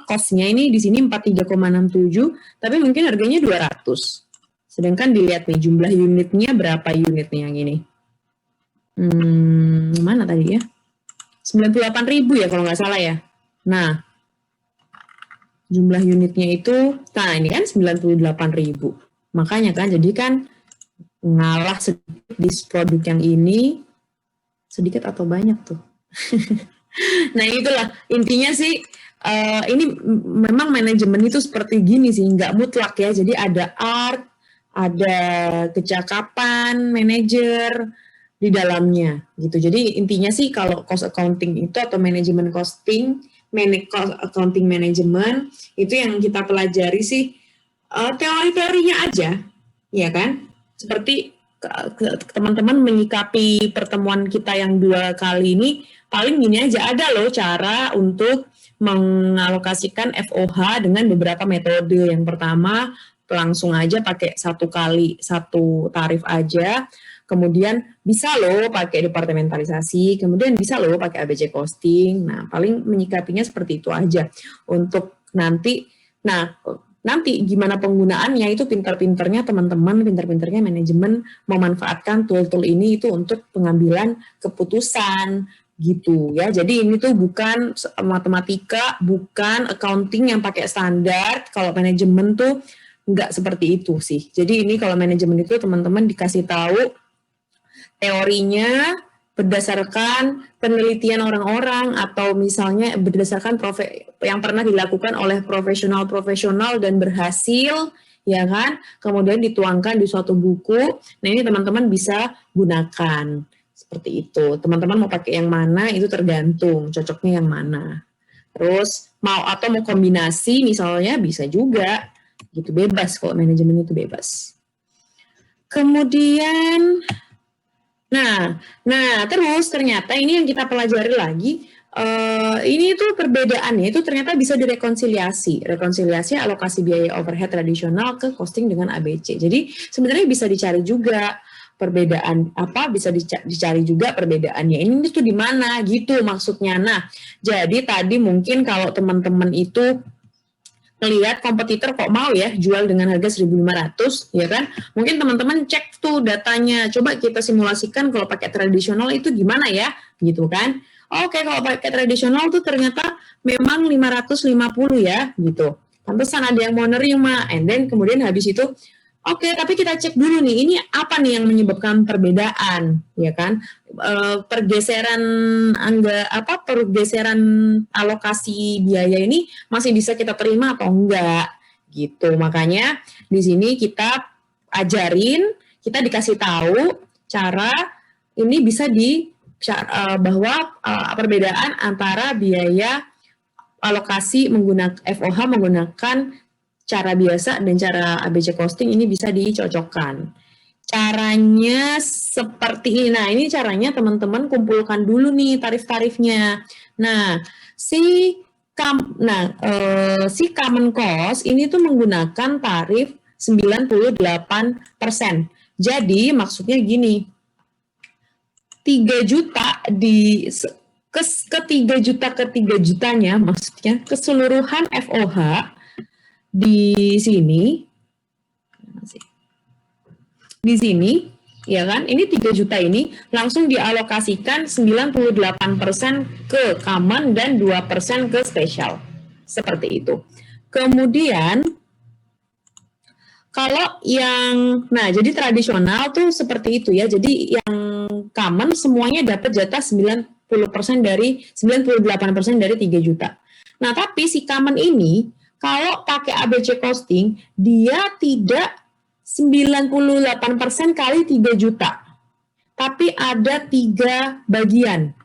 cost-nya ini di sini 43,67, tapi mungkin harganya 200. Sedangkan dilihat nih jumlah unitnya berapa unitnya yang ini. Mana tadi ya? 98.000 ya kalau nggak salah ya. Nah, jumlah unitnya itu, nah ini kan 98.000. Makanya kan jadi kan ngalah sedikit di produk yang ini, sedikit atau banyak tuh. Nah itulah intinya sih ini memang manajemen itu seperti gini sih, nggak mutlak ya. Jadi ada art, ada kecakapan manajer di dalamnya gitu. Jadi intinya sih kalau cost accounting itu atau manajemen costing, cost accounting management itu yang kita pelajari sih Teori-teorinya aja, ya kan? Seperti teman-teman menyikapi pertemuan kita yang 2 kali ini, paling gini aja, ada loh cara untuk mengalokasikan FOH dengan beberapa metode. Yang pertama, langsung aja pakai 1 kali 1 tarif aja. Kemudian bisa loh pakai departementalisasi, kemudian bisa loh pakai ABC costing. Nah, paling menyikapinya seperti itu aja. Untuk nanti gimana penggunaannya itu pinter-pinternya teman-teman, pinter-pinternya manajemen memanfaatkan tool-tool ini itu untuk pengambilan keputusan gitu ya. Jadi ini tuh bukan matematika, bukan accounting yang pakai standar. Kalau manajemen tuh nggak seperti itu sih. Jadi ini kalau manajemen itu teman-teman dikasih tahu teorinya berdasarkan penelitian orang-orang atau misalnya berdasarkan yang pernah dilakukan oleh profesional-profesional dan berhasil, ya kan? Kemudian dituangkan di suatu buku. Nah, ini teman-teman bisa gunakan seperti itu. Teman-teman mau pakai yang mana itu tergantung cocoknya yang mana. Terus mau kombinasi misalnya bisa juga. Gitu, bebas, kalau manajemen itu bebas. Kemudian terus ternyata ini yang kita pelajari lagi, ini tuh perbedaannya itu ternyata bisa direkonsiliasi alokasi biaya overhead tradisional ke costing dengan ABC. Jadi sebenarnya bisa dicari juga perbedaan bisa dicari juga perbedaannya. Ini tuh di mana gitu maksudnya. Nah, jadi tadi mungkin kalau teman-teman itu ngelihat kompetitor kok mau ya jual dengan harga 1.500, ya kan? Mungkin teman-teman cek tuh datanya, coba kita simulasikan kalau pakai tradisional itu gimana ya, gitu kan? Oke, kalau pakai tradisional tuh ternyata memang 550 ya, gitu. Pantesan ada yang mau nerima, and then kemudian habis itu, oke, tapi kita cek dulu nih, ini apa nih yang menyebabkan perbedaan, ya kan? Pergeseran alokasi biaya ini masih bisa kita terima atau enggak, gitu. Makanya di sini kita ajarin, kita dikasih tahu cara ini bisa bahwa perbedaan antara biaya alokasi menggunakan FOH menggunakan cara biasa dan cara ABC costing ini bisa dicocokkan. Caranya seperti ini. Nah, ini caranya teman-teman kumpulkan dulu nih tarif-tarifnya. Nah, si common cost ini tuh menggunakan tarif 98%. Jadi maksudnya gini, 3 juta ke 3 juta ke 3 jutanya, maksudnya keseluruhan FOH di sini, ya kan, ini 3 juta ini langsung dialokasikan 98% ke common dan 2% ke special. Seperti itu. Kemudian, kalau jadi tradisional tuh seperti itu ya, jadi yang common semuanya dapat jatah 98% dari 3 juta. Nah, tapi si common ini, kalau pakai ABC costing, dia tidak 98% kali 3 juta. Tapi ada 3 bagian.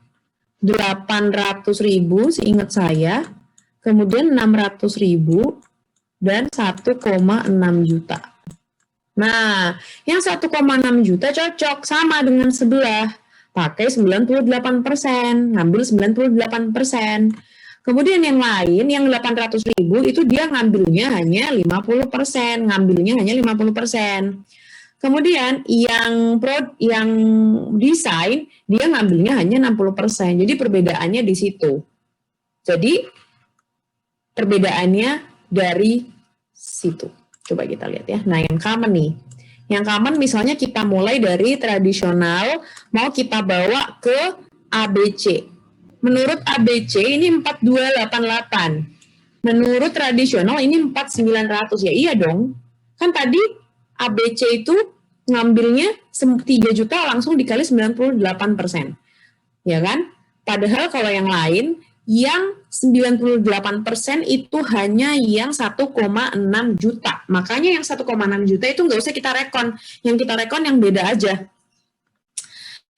800.000 seingat saya, kemudian 600.000, dan 1,6 juta. Nah, yang 1,6 juta cocok sama dengan sebelah. Pakai 98%, ngambil 98%. Kemudian yang lain, yang 800.000 itu dia ngambilnya hanya 50%, Kemudian yang desain dia ngambilnya hanya 60%. Jadi perbedaannya di situ. Jadi perbedaannya dari situ. Coba kita lihat ya. Nah, yang common nih. Yang common misalnya kita mulai dari tradisional, mau kita bawa ke ABC. Menurut ABC ini 4288. Menurut tradisional ini 4900. Ya iya dong. Kan tadi ABC itu ngambilnya 3 juta langsung dikali 98%. Ya kan? Padahal kalau yang lain, yang 98% itu hanya yang 1,6 juta. Makanya yang 1,6 juta itu nggak usah kita rekon. Yang kita rekon yang beda aja.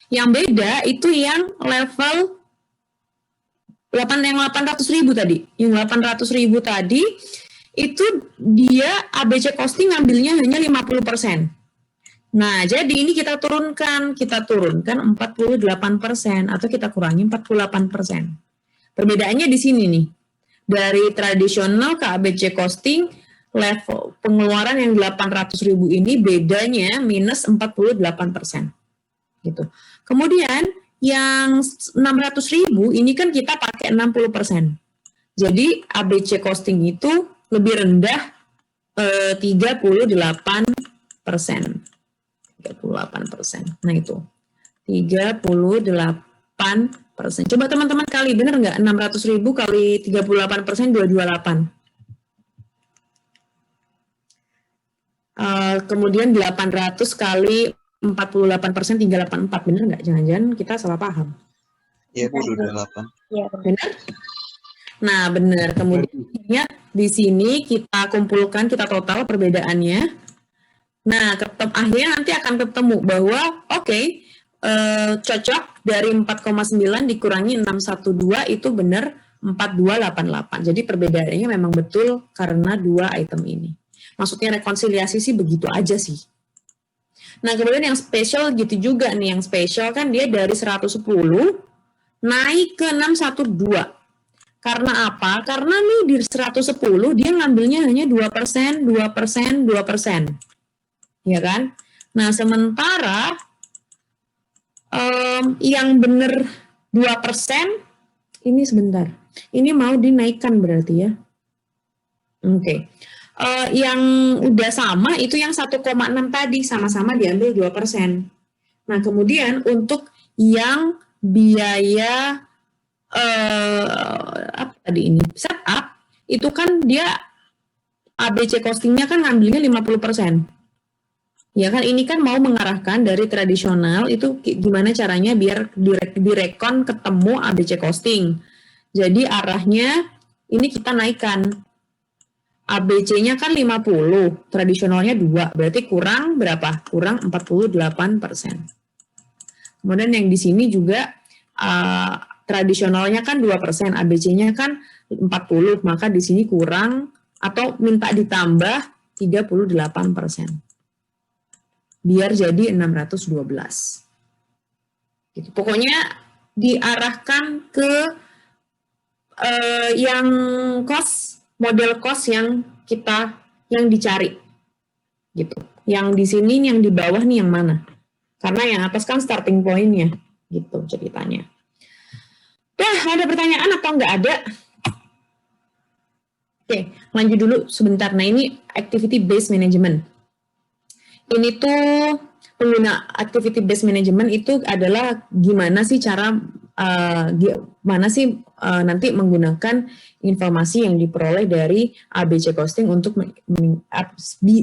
Yang beda itu yang level 800.000 tadi. Yang 800.000 tadi itu dia ABC costing ngambilnya hanya 50%. Nah, jadi ini kita turunkan 48% atau kita kurangi 48%. Perbedaannya di sini nih. Dari tradisional ke ABC costing, level pengeluaran yang 800.000 ini bedanya minus 48%. Gitu. Kemudian yang 600.000 ini kan kita pakai 60%. Jadi ABC costing itu lebih rendah 38%. 38%. Nah itu 38%. Coba teman-teman kali, bener nggak? 600.000 kali 38% 228. Kemudian 800 kali 48% 384. Bener nggak? Jangan-jangan kita salah paham. Iya, Bu, 28. Iya, benar. Nah, benar. Kemudian di sini kita kumpulkan, kita total perbedaannya. Nah, akhirnya nanti akan ketemu bahwa cocok dari 4,9 dikurangi 612 itu benar 4288. Jadi perbedaannya memang betul karena dua item ini. Maksudnya rekonsiliasi sih begitu aja sih. Nah, kemudian yang spesial gitu juga nih. Yang spesial kan dia dari 110 naik ke 612. Karena apa? Karena nih di 110 dia ngambilnya hanya 2%, 2%, 2%. Ya kan? Nah, sementara yang benar 2%, ini sebentar. Ini mau dinaikkan berarti ya. Oke. Yang udah sama itu yang 1,6 tadi, sama-sama diambil 2%. Nah, kemudian untuk yang biaya apa tadi ini? Setup, itu kan dia ABC costingnya kan ngambilnya 50%. Ya kan, ini kan mau mengarahkan dari tradisional itu gimana caranya biar direkon ketemu ABC costing. Jadi arahnya ini kita naikkan. ABC-nya kan 50, tradisionalnya 2, berarti kurang berapa? Kurang 48%. Kemudian yang di sini juga tradisionalnya kan 2%, ABC-nya kan 40, maka di sini kurang atau minta ditambah 38%. Biar jadi 612. Gitu. Pokoknya diarahkan ke yang model cost yang dicari. Gitu. Yang di sini, yang di bawah nih yang mana? Karena yang atas kan starting point-nya. Gitu ceritanya. Ada pertanyaan atau nggak ada? Oke, lanjut dulu sebentar. Nah, ini activity based management. Ini tuh pengguna activity based management itu adalah gimana sih cara nanti menggunakan informasi yang diperoleh dari ABC costing untuk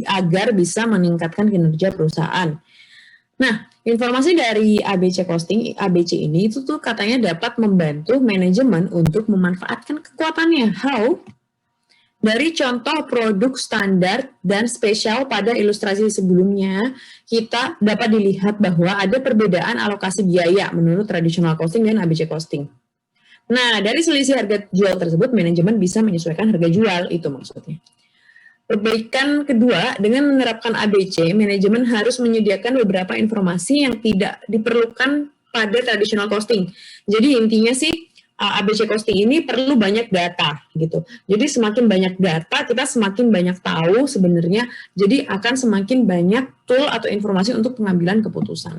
agar bisa meningkatkan kinerja perusahaan. Nah, informasi dari ABC costing, ABC ini itu tuh katanya dapat membantu manajemen untuk memanfaatkan kekuatannya. How? Dari contoh produk standar dan spesial pada ilustrasi sebelumnya, kita dapat dilihat bahwa ada perbedaan alokasi biaya menurut traditional costing dan ABC costing. Nah, dari selisih harga jual tersebut, manajemen bisa menyesuaikan harga jual, itu maksudnya. Perbaikan kedua, dengan menerapkan ABC, manajemen harus menyediakan beberapa informasi yang tidak diperlukan pada traditional costing. Jadi intinya sih, ABC costing ini perlu banyak data gitu. Jadi semakin banyak data, kita semakin banyak tahu sebenarnya, jadi akan semakin banyak tool atau informasi untuk pengambilan keputusan.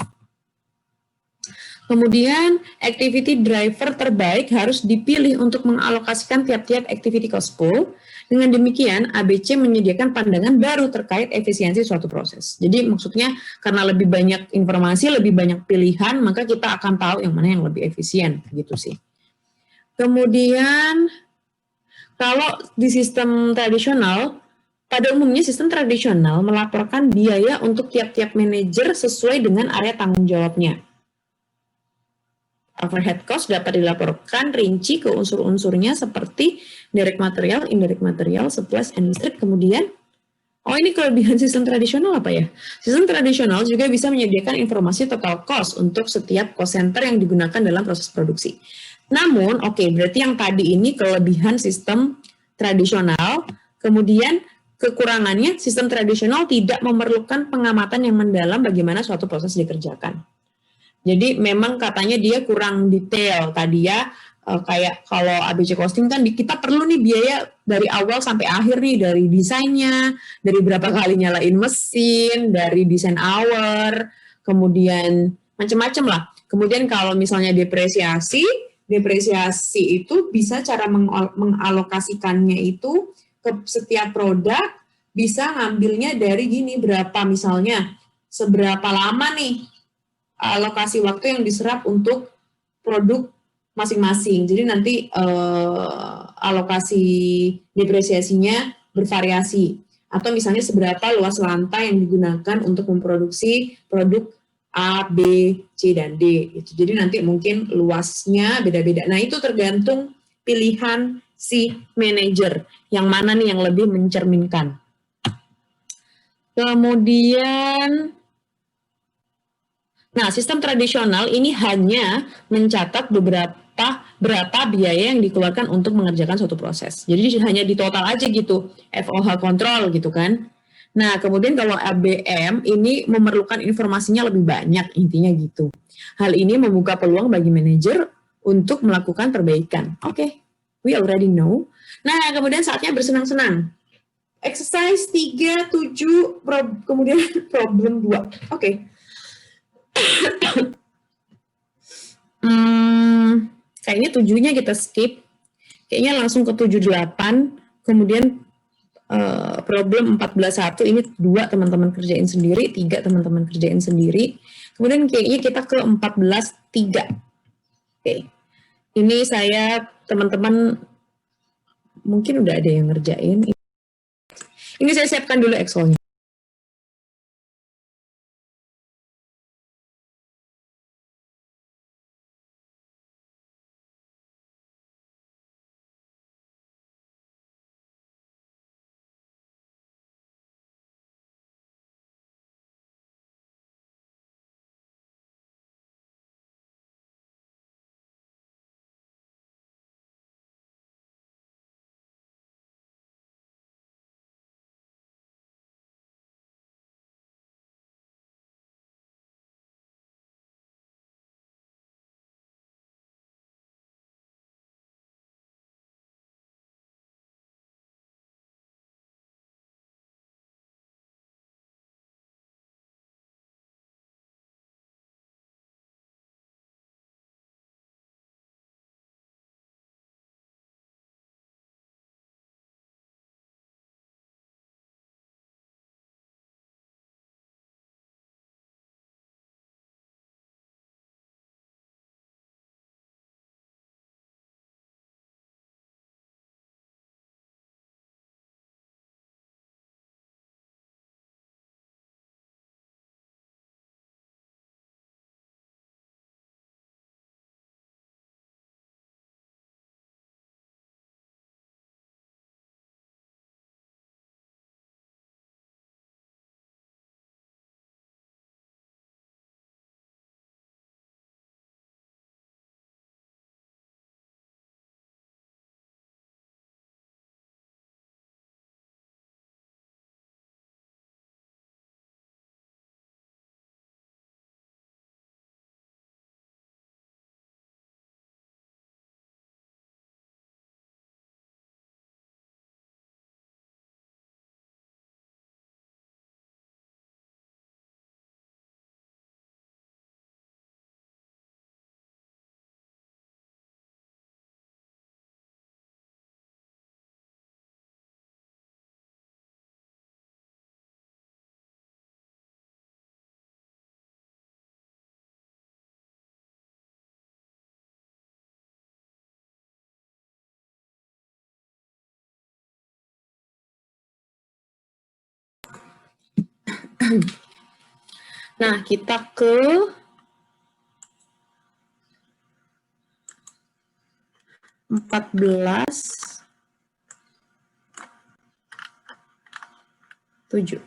Kemudian, activity driver terbaik harus dipilih untuk mengalokasikan tiap-tiap activity cost pool. Dengan demikian, ABC menyediakan pandangan baru terkait efisiensi suatu proses. Jadi maksudnya karena lebih banyak informasi, lebih banyak pilihan, maka kita akan tahu yang mana yang lebih efisien, gitu sih. Kemudian, kalau di sistem tradisional, pada umumnya sistem tradisional melaporkan biaya untuk tiap-tiap manajer sesuai dengan area tanggung jawabnya. Overhead cost dapat dilaporkan rinci ke unsur-unsurnya seperti direct material, indirect material, supplies, and listrik. Kemudian, ini kelebihan sistem tradisional apa ya? Sistem tradisional juga bisa menyediakan informasi total cost untuk setiap cost center yang digunakan dalam proses produksi. Namun, berarti yang tadi ini kelebihan sistem tradisional. Kemudian kekurangannya sistem tradisional tidak memerlukan pengamatan yang mendalam bagaimana suatu proses dikerjakan. Jadi memang katanya dia kurang detail tadi ya, kayak kalau ABC costing kan kita perlu nih biaya dari awal sampai akhir nih, dari desainnya, dari berapa kali nyalain mesin, dari desain hour, kemudian macam-macam lah. Kemudian kalau misalnya depresiasi itu bisa cara mengalokasikannya itu ke setiap produk, bisa ngambilnya dari gini, berapa misalnya, seberapa lama nih alokasi waktu yang diserap untuk produk masing-masing. Jadi nanti alokasi depresiasinya bervariasi. Atau misalnya seberapa luas lantai yang digunakan untuk memproduksi produk A, B, C, dan D. Gitu. Jadi nanti mungkin luasnya beda-beda. Nah itu tergantung pilihan si manajer. Yang mana nih yang lebih mencerminkan. Kemudian nah, sistem tradisional ini hanya mencatat berapa biaya yang dikeluarkan untuk mengerjakan suatu proses. Jadi hanya di total aja gitu, FOH kontrol gitu kan. Nah, kemudian kalau ABM ini memerlukan informasinya lebih banyak, intinya gitu. Hal ini membuka peluang bagi manajer untuk melakukan perbaikan. Oke, we already know. Nah, kemudian saatnya bersenang-senang. Exercise 3, 7, kemudian problem 2. Oke. Kayaknya 7-nya kita skip. Kayaknya langsung ke 7-8. Kemudian problem 14-1 ini 2 teman-teman kerjain sendiri, 3 teman-teman kerjain sendiri. Kemudian kayaknya kita ke 14-3. Oke. Ini saya teman-teman mungkin udah ada yang ngerjain. Ini saya siapkan dulu Excel-nya. Nah, kita ke 14-7.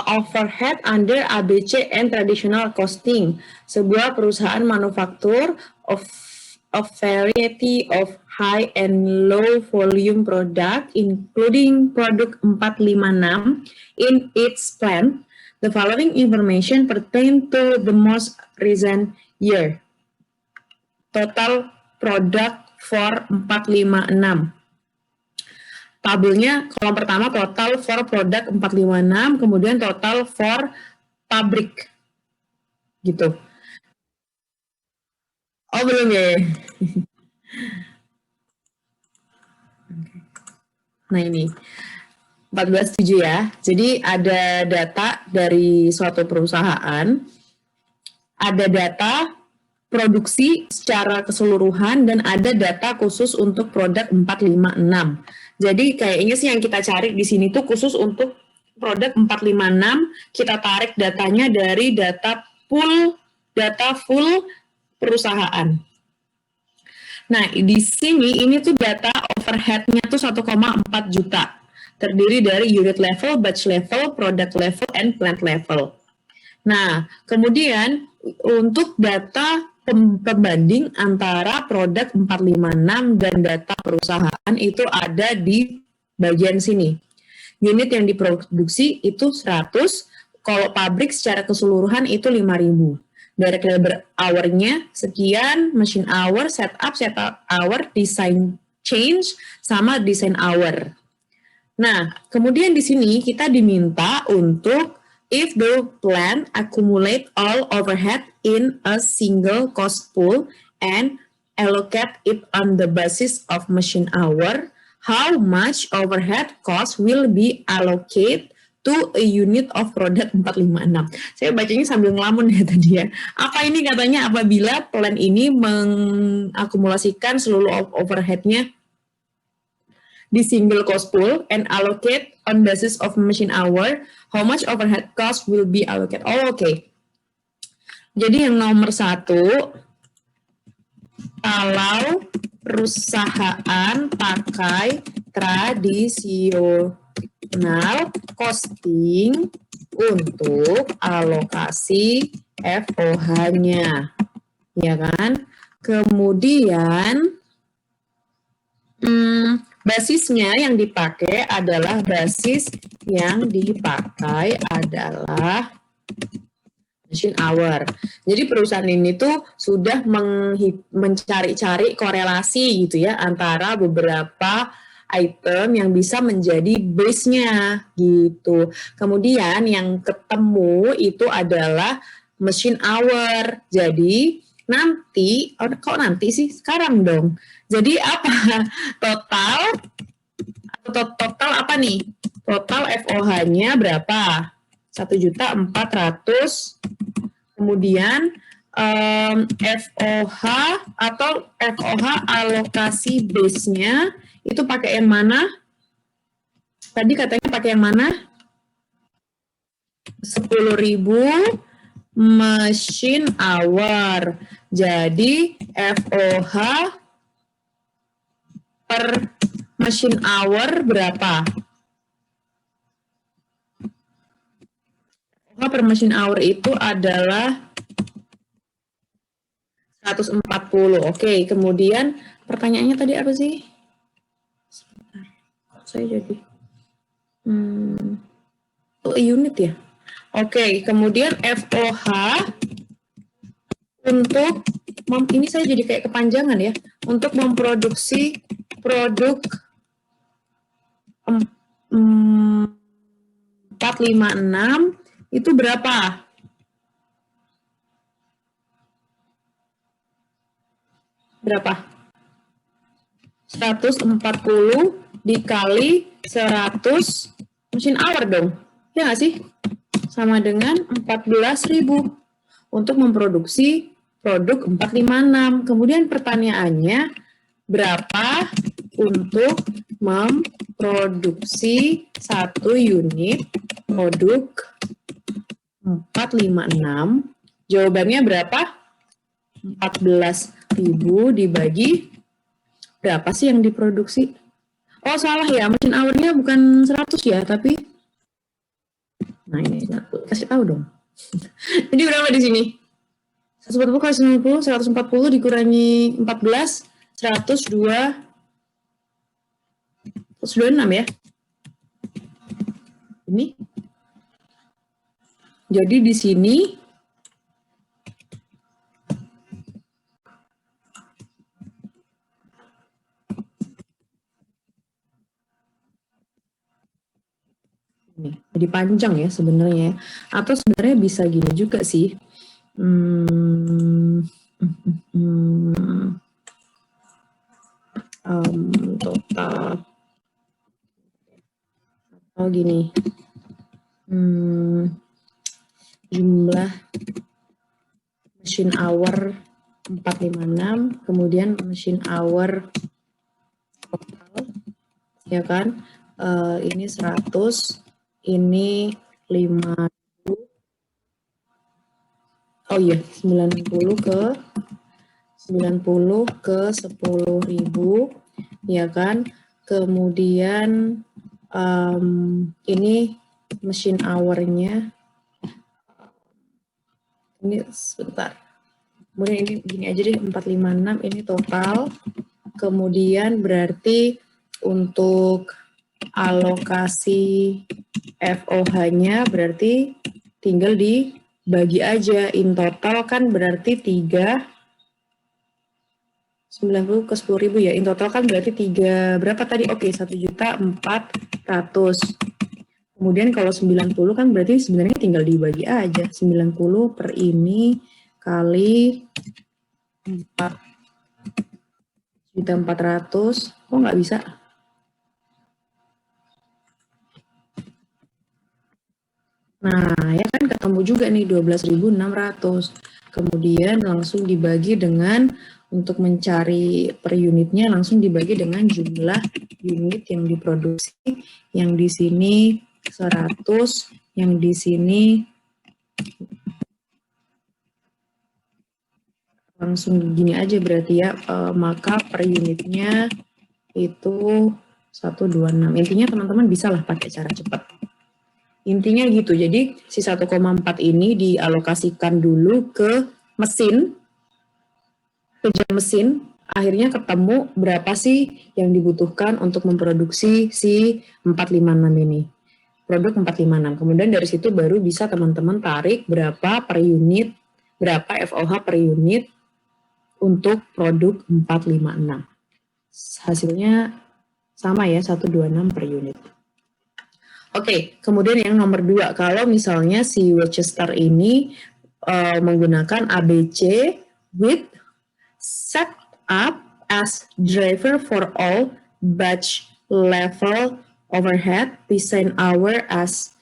Overhead under ABC and traditional costing. Sebuah perusahaan manufaktur of variety of high and low volume product, including product 456 in its plant. The following information pertain to the most recent year. Total product for 456. Tabelnya kolom pertama total for produk 456, kemudian total for pabrik. Gitu. Oh, belum ya? Nah, ini 14.7 ya. Jadi ada data dari suatu perusahaan, ada data produksi secara keseluruhan, dan ada data khusus untuk produk 456. Jadi kayaknya sih yang kita cari di sini tuh khusus untuk produk 456, kita tarik datanya dari data full perusahaan. Nah, di sini ini tuh data overhead-nya tuh 1,4 juta. Terdiri dari unit level, batch level, product level, and plant level. Nah, kemudian untuk data pembanding antara produk 456 dan data perusahaan itu ada di bagian sini. Unit yang diproduksi itu 100, kalau pabrik secara keseluruhan itu 5.000. Direct labor hour-nya sekian, machine hour, setup hour, design change, sama design hour. Nah, kemudian di sini kita diminta untuk if the plant accumulate all overhead in a single cost pool and allocate it on the basis of machine hour, how much overhead cost will be allocated to a unit of product 456. Saya bacanya sambil ngelamun ya tadi ya. Apa ini katanya apabila plant ini mengakumulasikan seluruh overhead-nya di single cost pool and allocate on basis of machine hour, how much overhead cost will be allocated. Oh, oke. Jadi yang nomor 1, kalau perusahaan pakai tradisional costing untuk alokasi FOH-nya, ya kan? Kemudian basisnya yang dipakai adalah machine hour. Jadi perusahaan ini tuh sudah mencari-cari korelasi gitu ya antara beberapa item yang bisa menjadi base-nya gitu. Kemudian yang ketemu itu adalah machine hour. Jadi nanti, kok nanti sih? Sekarang dong. Jadi apa? Total apa nih? Total FOH-nya berapa? 1.400.000. Kemudian FOH atau FOH alokasi base-nya itu pakai yang mana? Tadi katanya pakai yang mana? 10.000 machine hour. Jadi FOH per machine hour berapa? FOH per machine hour itu adalah 140. Oke, kemudian pertanyaannya tadi apa sih? Sebentar, kok saya jadi unit ya? Oke, kemudian FOH untuk ini saya jadi kayak kepanjangan ya, untuk memproduksi produk 456 itu berapa? Berapa? 140 dikali 100 machine hour dong. Ya nggak sih? Sama dengan 14.000 untuk memproduksi produk 456. Kemudian pertanyaannya, berapa untuk memproduksi satu unit produk 456? Jawabannya berapa? 14.000 dibagi berapa sih yang diproduksi? Oh, salah ya, machine hour-nya bukan 100 ya, tapi Nah ini, kasih tahu dong. Jadi berapa di sini? 140 kali 90, 140 dikurangi 14, 102, 126 ya. Ini. Jadi di sini ini jadi panjang ya sebenarnya. Atau sebenarnya bisa gini juga sih. Total atau gini. Jumlah machine hour 456, kemudian machine hour total, ya kan? Ini 100, ini 5. Oh iya, 90 ke 10.000, ya kan? Kemudian ini machine hour-nya. Ini sebentar. Kemudian ini gini aja deh, 456 ini total. Kemudian berarti untuk alokasi FOH-nya berarti tinggal dibagi aja. In total kan berarti 90 ke 10.000 ya. In total kan berarti 3 berapa tadi? Oke, 1.400.000. Kemudian kalau 90 kan berarti sebenarnya tinggal dibagi aja. 90 per ini kali 4.400.000. Kok nggak bisa? Nah, ya kan ketemu juga nih 12.600. Kemudian langsung dibagi dengan, untuk mencari per unitnya langsung dibagi dengan jumlah unit yang diproduksi. Yang di sini 100, yang di sini langsung gini aja berarti ya, maka per unitnya itu 126. Intinya teman-teman bisa lah pakai cara cepat. Intinya gitu, jadi si 1,4 ini dialokasikan dulu ke mesin, ke jam mesin, akhirnya ketemu berapa sih yang dibutuhkan untuk memproduksi si 456 ini. Produk 456. Kemudian dari situ baru bisa teman-teman tarik berapa per unit, berapa FOH per unit untuk produk 456. Hasilnya sama ya, 126 per unit. Oke, kemudian yang nomor 2, kalau misalnya si Worcester ini menggunakan ABC with set up as driver for all batch level overhead, design hour as,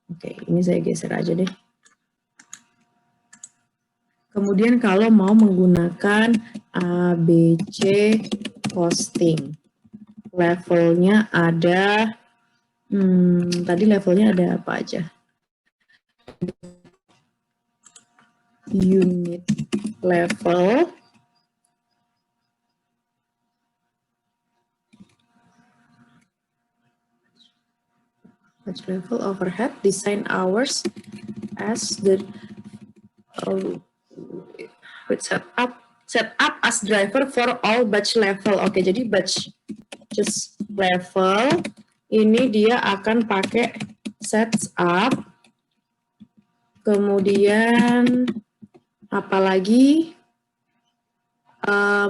oke, ini saya geser aja deh. Kemudian kalau mau menggunakan ABC costing, levelnya ada, tadi levelnya ada apa aja? Unit level, batch level overhead, design hours as the set up as driver for all batch level. Oke, jadi batch just level ini dia akan pakai set up. Kemudian apalagi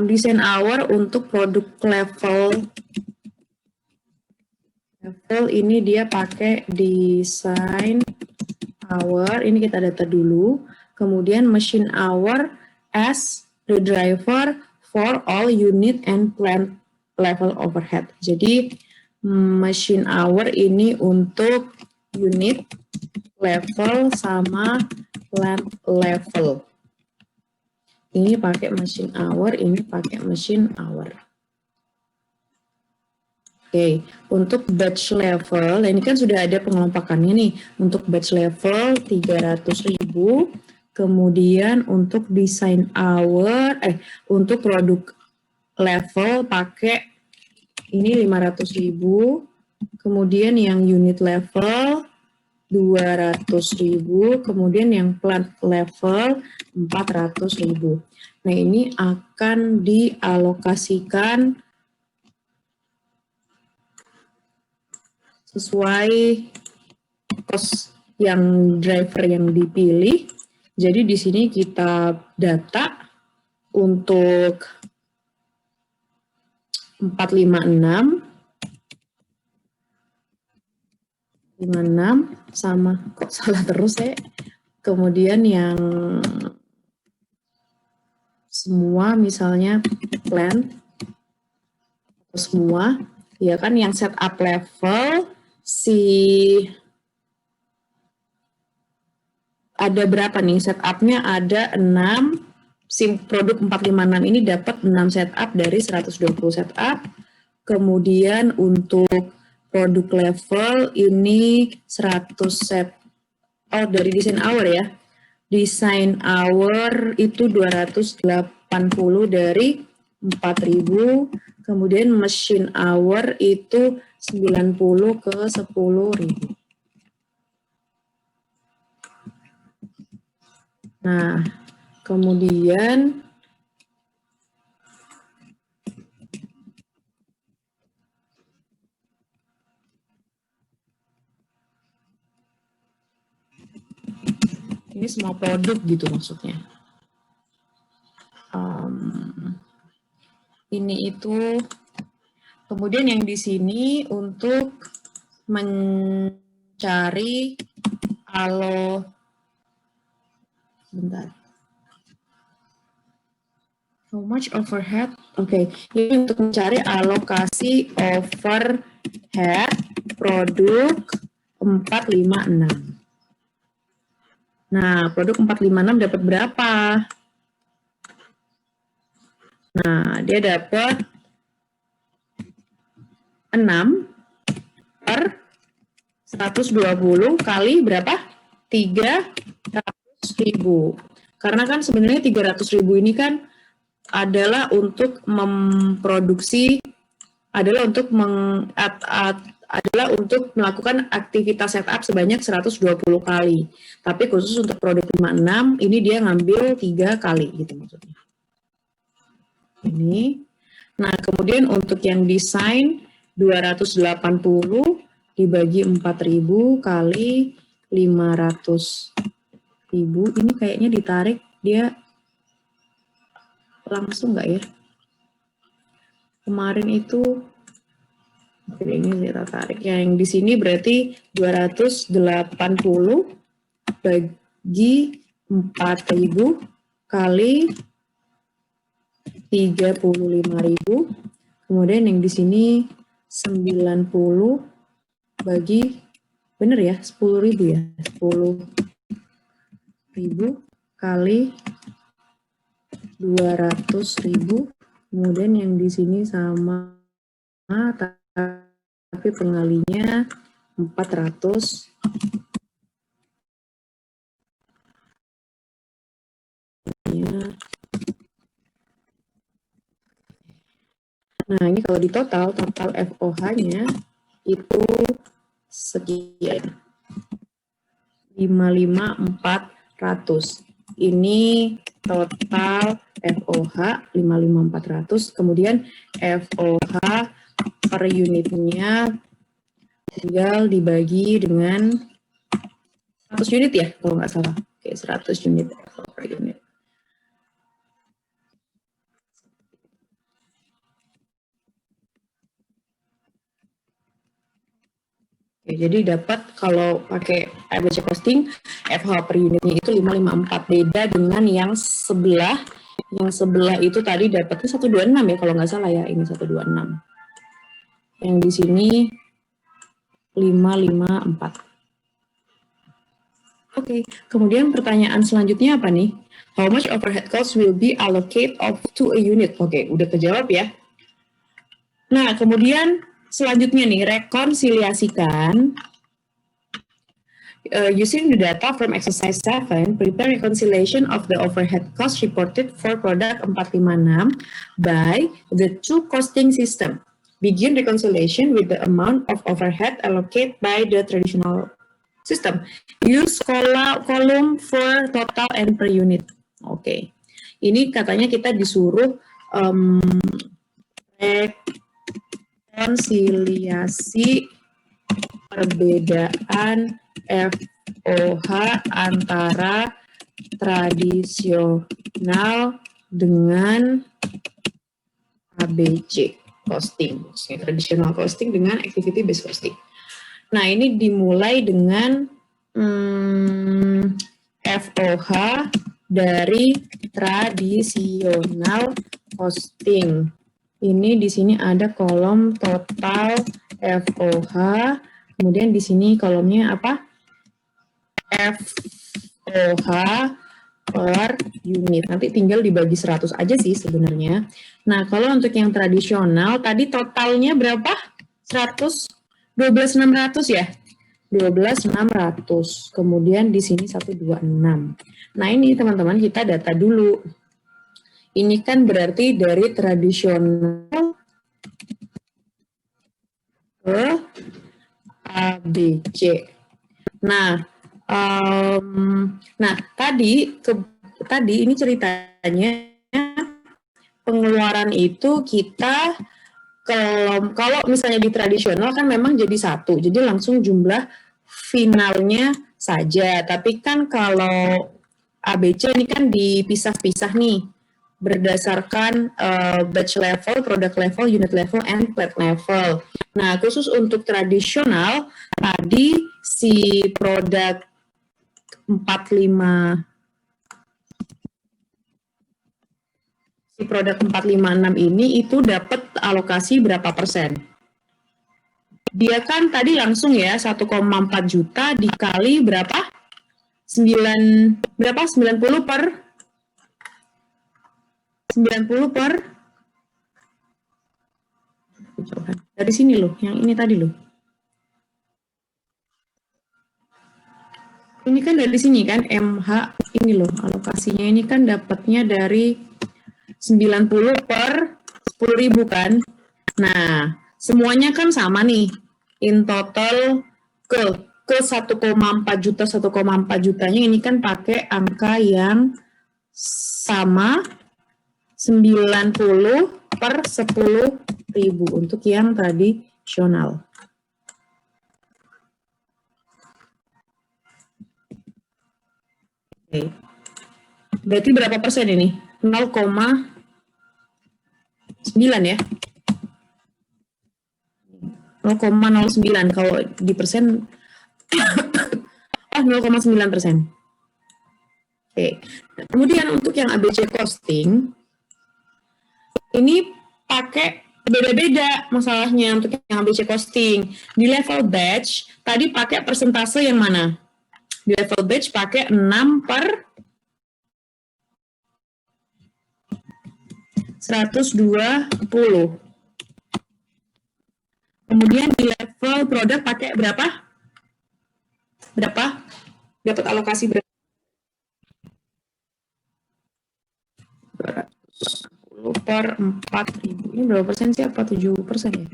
design hour untuk produk level ini dia pakai design hour. Ini kita data dulu. Kemudian machine hour as the driver for all unit and plant level overhead. Jadi machine hour ini untuk unit level sama plant level. Ini pakai machine hour, ini pakai machine hour. Oke, untuk batch level, ini kan sudah ada pengelompokannya nih. Untuk batch level 300.000, kemudian untuk design hour, untuk produk level pakai ini 500.000, kemudian yang unit level 200.000, kemudian yang plant level 400.000. Nah, ini akan dialokasikan sesuai cost yang driver yang dipilih. Jadi di sini kita data untuk 456 sama, kok salah terus ya. Kemudian yang semua misalnya plan semua, ya kan, yang setup level ada berapa nih setupnya, ada 6, SIM produk 456 ini dapat 6 setup dari 120 setup. Kemudian untuk produk level ini 100 set dari design hour ya. Design hour itu 280 dari 4.000. Kemudian machine hour itu 90 ke 10.000. Nah, kemudian ini semua produk gitu maksudnya. Ini itu. Kemudian yang di sini untuk mencari bentar. How much overhead? Oke, ini untuk mencari alokasi overhead produk 456. Nah, produk 456 dapat berapa? Nah, dia dapat 6 per 120 kali berapa? 300.000. Karena kan sebenarnya 300.000 ini kan adalah untuk memproduksi, adalah untuk melakukan aktivitas setup sebanyak 120 kali. Tapi khusus untuk produk 56 ini dia ngambil 3 kali gitu maksudnya. Ini. Nah, kemudian untuk yang desain 280 dibagi 4.000 kali 500.000. Ini kayaknya ditarik dia langsung nggak ya? Kemarin itu ini kita tarik. Yang di sini berarti 280 bagi 4.000 kali 35.000. Kemudian yang di sini 90 bagi, bener ya, 10.000 ya, 10.000 kali 200.000. Kemudian yang di sini sama, tapi pengalinya 400. Nah, ini kalau di total FOH-nya itu sekian. 55.400. Ini total FOH 55.400. Kemudian FOH per unitnya tinggal dibagi dengan 100 unit ya, kalau nggak salah. Oke, 100 unit FOH per unit. Oke, jadi dapat kalau pakai average costing FH per unitnya itu 554, beda dengan yang sebelah. Yang sebelah itu tadi dapatnya 126 ya kalau nggak salah ya, ini 126. Yang di sini 554. Oke, kemudian pertanyaan selanjutnya apa nih? How much overhead cost will be allocated to a unit? Oke, udah kejawab ya. Nah, kemudian selanjutnya nih, rekonsiliasikan. Using the data from exercise 7, prepare reconciliation of the overhead cost reported for product 456 by the two costing system. Begin reconciliation with the amount of overhead allocated by the traditional System. Use column for total and per unit. Oke. Ini katanya kita disuruh rekonsiliasi perbedaan FOH antara tradisional dengan ABC costing. Tradisional costing dengan activity based costing. Nah, ini dimulai dengan FOH dari tradisional costing. Ini di sini ada kolom total FOH, kemudian di sini kolomnya apa? FOH per unit. Nanti tinggal dibagi 100 aja sih sebenarnya. Nah, kalau untuk yang tradisional, tadi totalnya berapa? 12.600 ya? 12.600. Kemudian di sini 126. Nah, ini teman-teman kita data dulu. Ini kan berarti dari tradisional ke ABC. Nah, tadi ini ceritanya pengeluaran itu kita kalau misalnya di tradisional kan memang jadi satu, jadi langsung jumlah finalnya saja. Tapi kan kalau ABC ini kan dipisah-pisah nih berdasarkan batch level, product level, unit level, and plate level. Nah, khusus untuk tradisional tadi si produk 456 ini itu dapat alokasi berapa persen? Dia kan tadi langsung ya 1,4 juta dikali berapa? 90 per dari sini loh, yang ini tadi loh. Ini kan dari sini kan MH ini loh alokasinya ini kan dapatnya dari 90 per 10.000 kan. Nah, semuanya kan sama nih. In total ke 1,4 juta, 1,4 jutanya ini kan pakai angka yang sama 90 per 10.000 untuk yang tradisional. Oke. Berarti berapa persen ini? 0,9 ya? 0,09 kalau di persen 0,9%. Oke. Kemudian untuk yang ABC costing ini pakai beda-beda masalahnya untuk yang ABC costing. Di level batch tadi pakai persentase yang mana? Di level batch pakai 6 per 120. Kemudian di level produk pakai berapa? Dapat alokasi berapa? 210 per 4.000. Ini berapa persen sih? Apa 7% ya?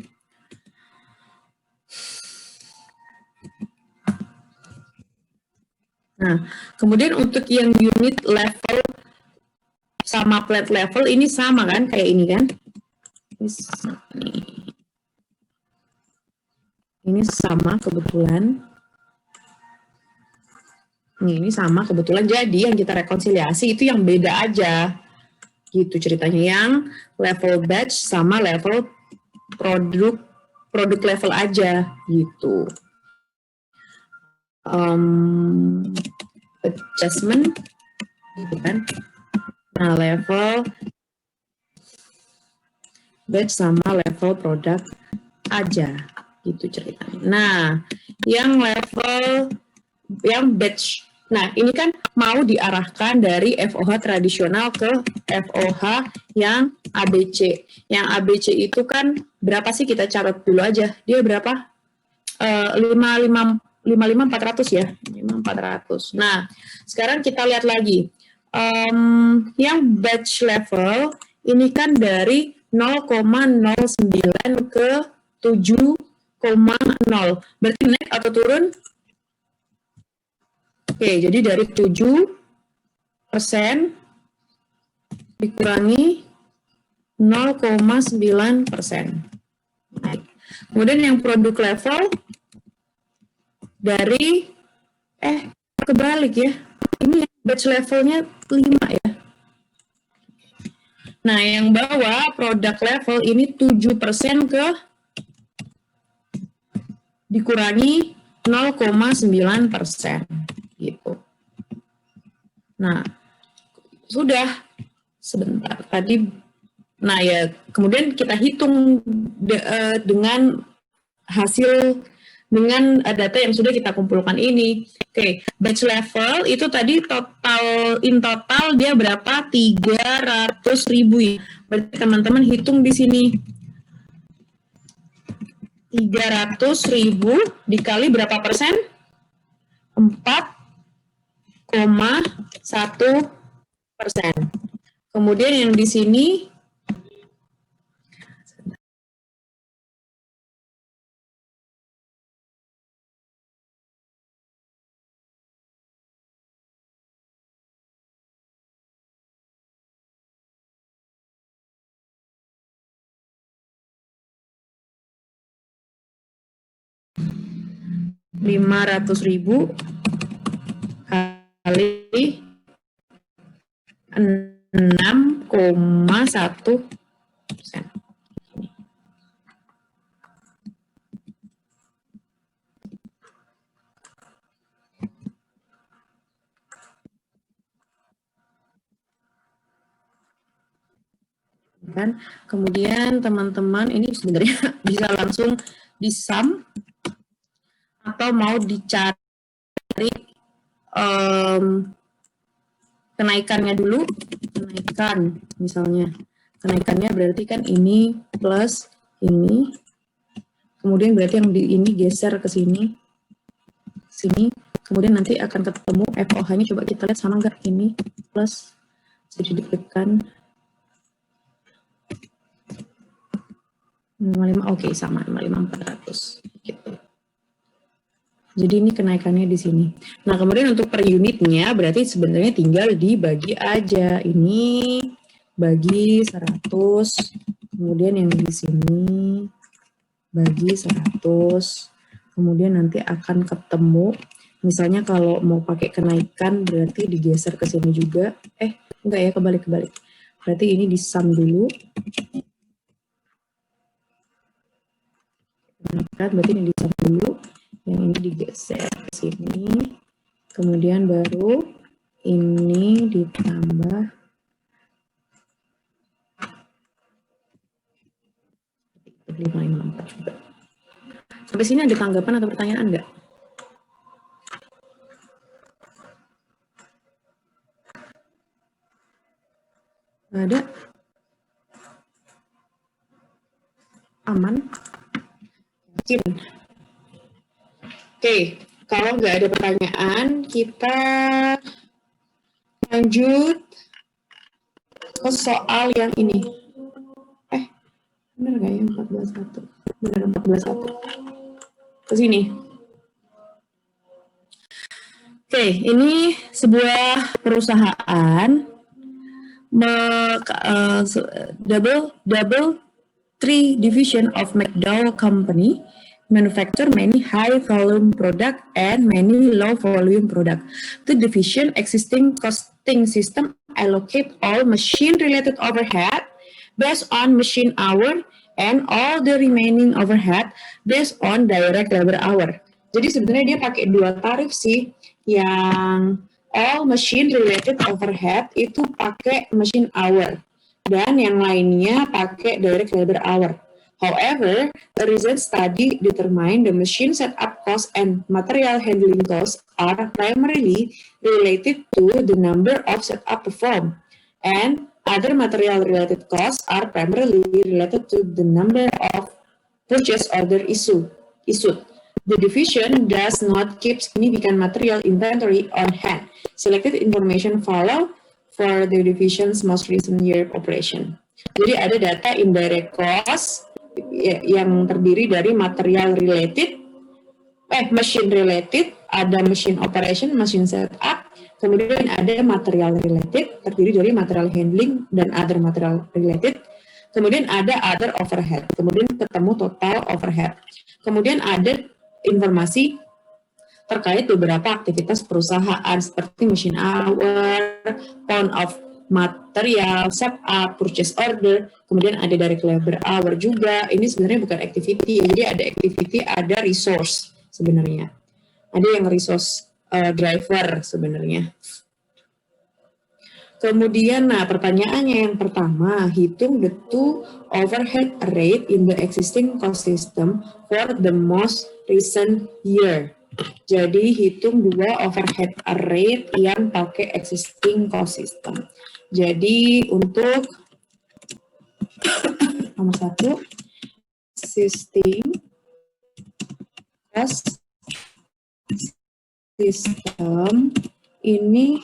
Nah, kemudian untuk yang unit level sama plate level ini sama kan? Kayak ini kan? Ini sama kebetulan. Ini sama kebetulan. Jadi yang kita rekonsiliasi itu yang beda aja. Gitu ceritanya, yang level batch sama level produk level aja gitu. Adjustment gitu kan. Nah, level batch sama level produk aja gitu ceritanya. Nah, yang level yang batch, nah ini kan mau diarahkan dari FOH tradisional ke FOH yang ABC. Yang ABC itu kan berapa sih, kita catat dulu aja. Dia berapa? 55.400 ya. 5400. Nah, sekarang kita lihat lagi. Yang batch level ini kan dari 0,09 ke 7,0. Berarti naik atau turun? Oke, jadi dari 7% dikurangi 0,9%. Kemudian yang produk level dari kebalik ya. Ini batch levelnya 5 ya. Nah, yang bawah produk level ini 7% dikurangi 0,9% gitu. Nah, sudah sebentar tadi. Nah ya, kemudian kita hitung dengan hasil dengan data yang sudah kita kumpulkan ini. Oke, batch level itu tadi in total dia berapa? 300.000 ya. Berarti teman-teman hitung di sini. 300.000 dikali berapa persen? 4,1%. Kemudian yang di sini Rp500.000 kali 6,1%. Dan kemudian teman-teman ini sebenarnya bisa langsung di-sum atau mau dicari kenaikannya dulu. Kenaikan misalnya, kenaikannya berarti kan ini plus ini, kemudian berarti yang ini geser ke sini, kemudian nanti akan ketemu FOH-nya. Coba kita lihat sama nggak, ini plus, jadi deg-degan 55, oke sama 55.400 gitu. Jadi ini kenaikannya di sini. Nah, kemudian untuk per unitnya berarti sebenarnya tinggal dibagi aja. Ini bagi 100, kemudian yang di sini bagi 100. Kemudian nanti akan ketemu, misalnya kalau mau pakai kenaikan berarti digeser ke sini juga. Enggak ya, kebalik. Berarti ini di-sum dulu. Berarti ini di-sum dulu. Yang ini digeser ke sini, kemudian baru ini ditambah 554 juga. Sampai sini ada tanggapan atau pertanyaan enggak? Nggak ada? Aman? Yakin? Oke, kalau nggak ada pertanyaan, kita lanjut ke soal yang ini. Benar nggak ya 14.1? Benar 14.1. Ke sini. Oke, ini sebuah perusahaan double three division of McDowell Company manufacture many high volume product and many low volume product. The division existing costing system allocate all machine related overhead based on machine hour and all the remaining overhead based on direct labor hour. Jadi sebenarnya dia pakai dua tarif sih, yang all machine related overhead itu pakai machine hour dan yang lainnya pakai direct labor hour. However, a recent study determined the machine setup cost and material handling costs are primarily related to the number of setup performed, and other material-related costs are primarily related to the number of purchase order issued. The division does not keep significant material inventory on hand. Selected information follow for the division's most recent year of operation. Jadi ada data indirect cost yang terdiri dari material related, machine related, ada machine operation, machine setup, kemudian ada material related, terdiri dari material handling dan other material related, kemudian ada other overhead, kemudian ketemu total overhead, kemudian ada informasi terkait beberapa aktivitas perusahaan seperti machine hour, pound of material, setup, purchase order, kemudian ada direct labor hour juga. Ini sebenarnya bukan activity, jadi ada activity, ada resource sebenarnya. Ada yang resource driver sebenarnya. Kemudian, nah pertanyaannya yang pertama, hitung the two overhead rate in the existing cost system for the most recent year. Jadi hitung dua overhead rate yang pakai existing cost system. Jadi untuk nomor 1, existing cost system ini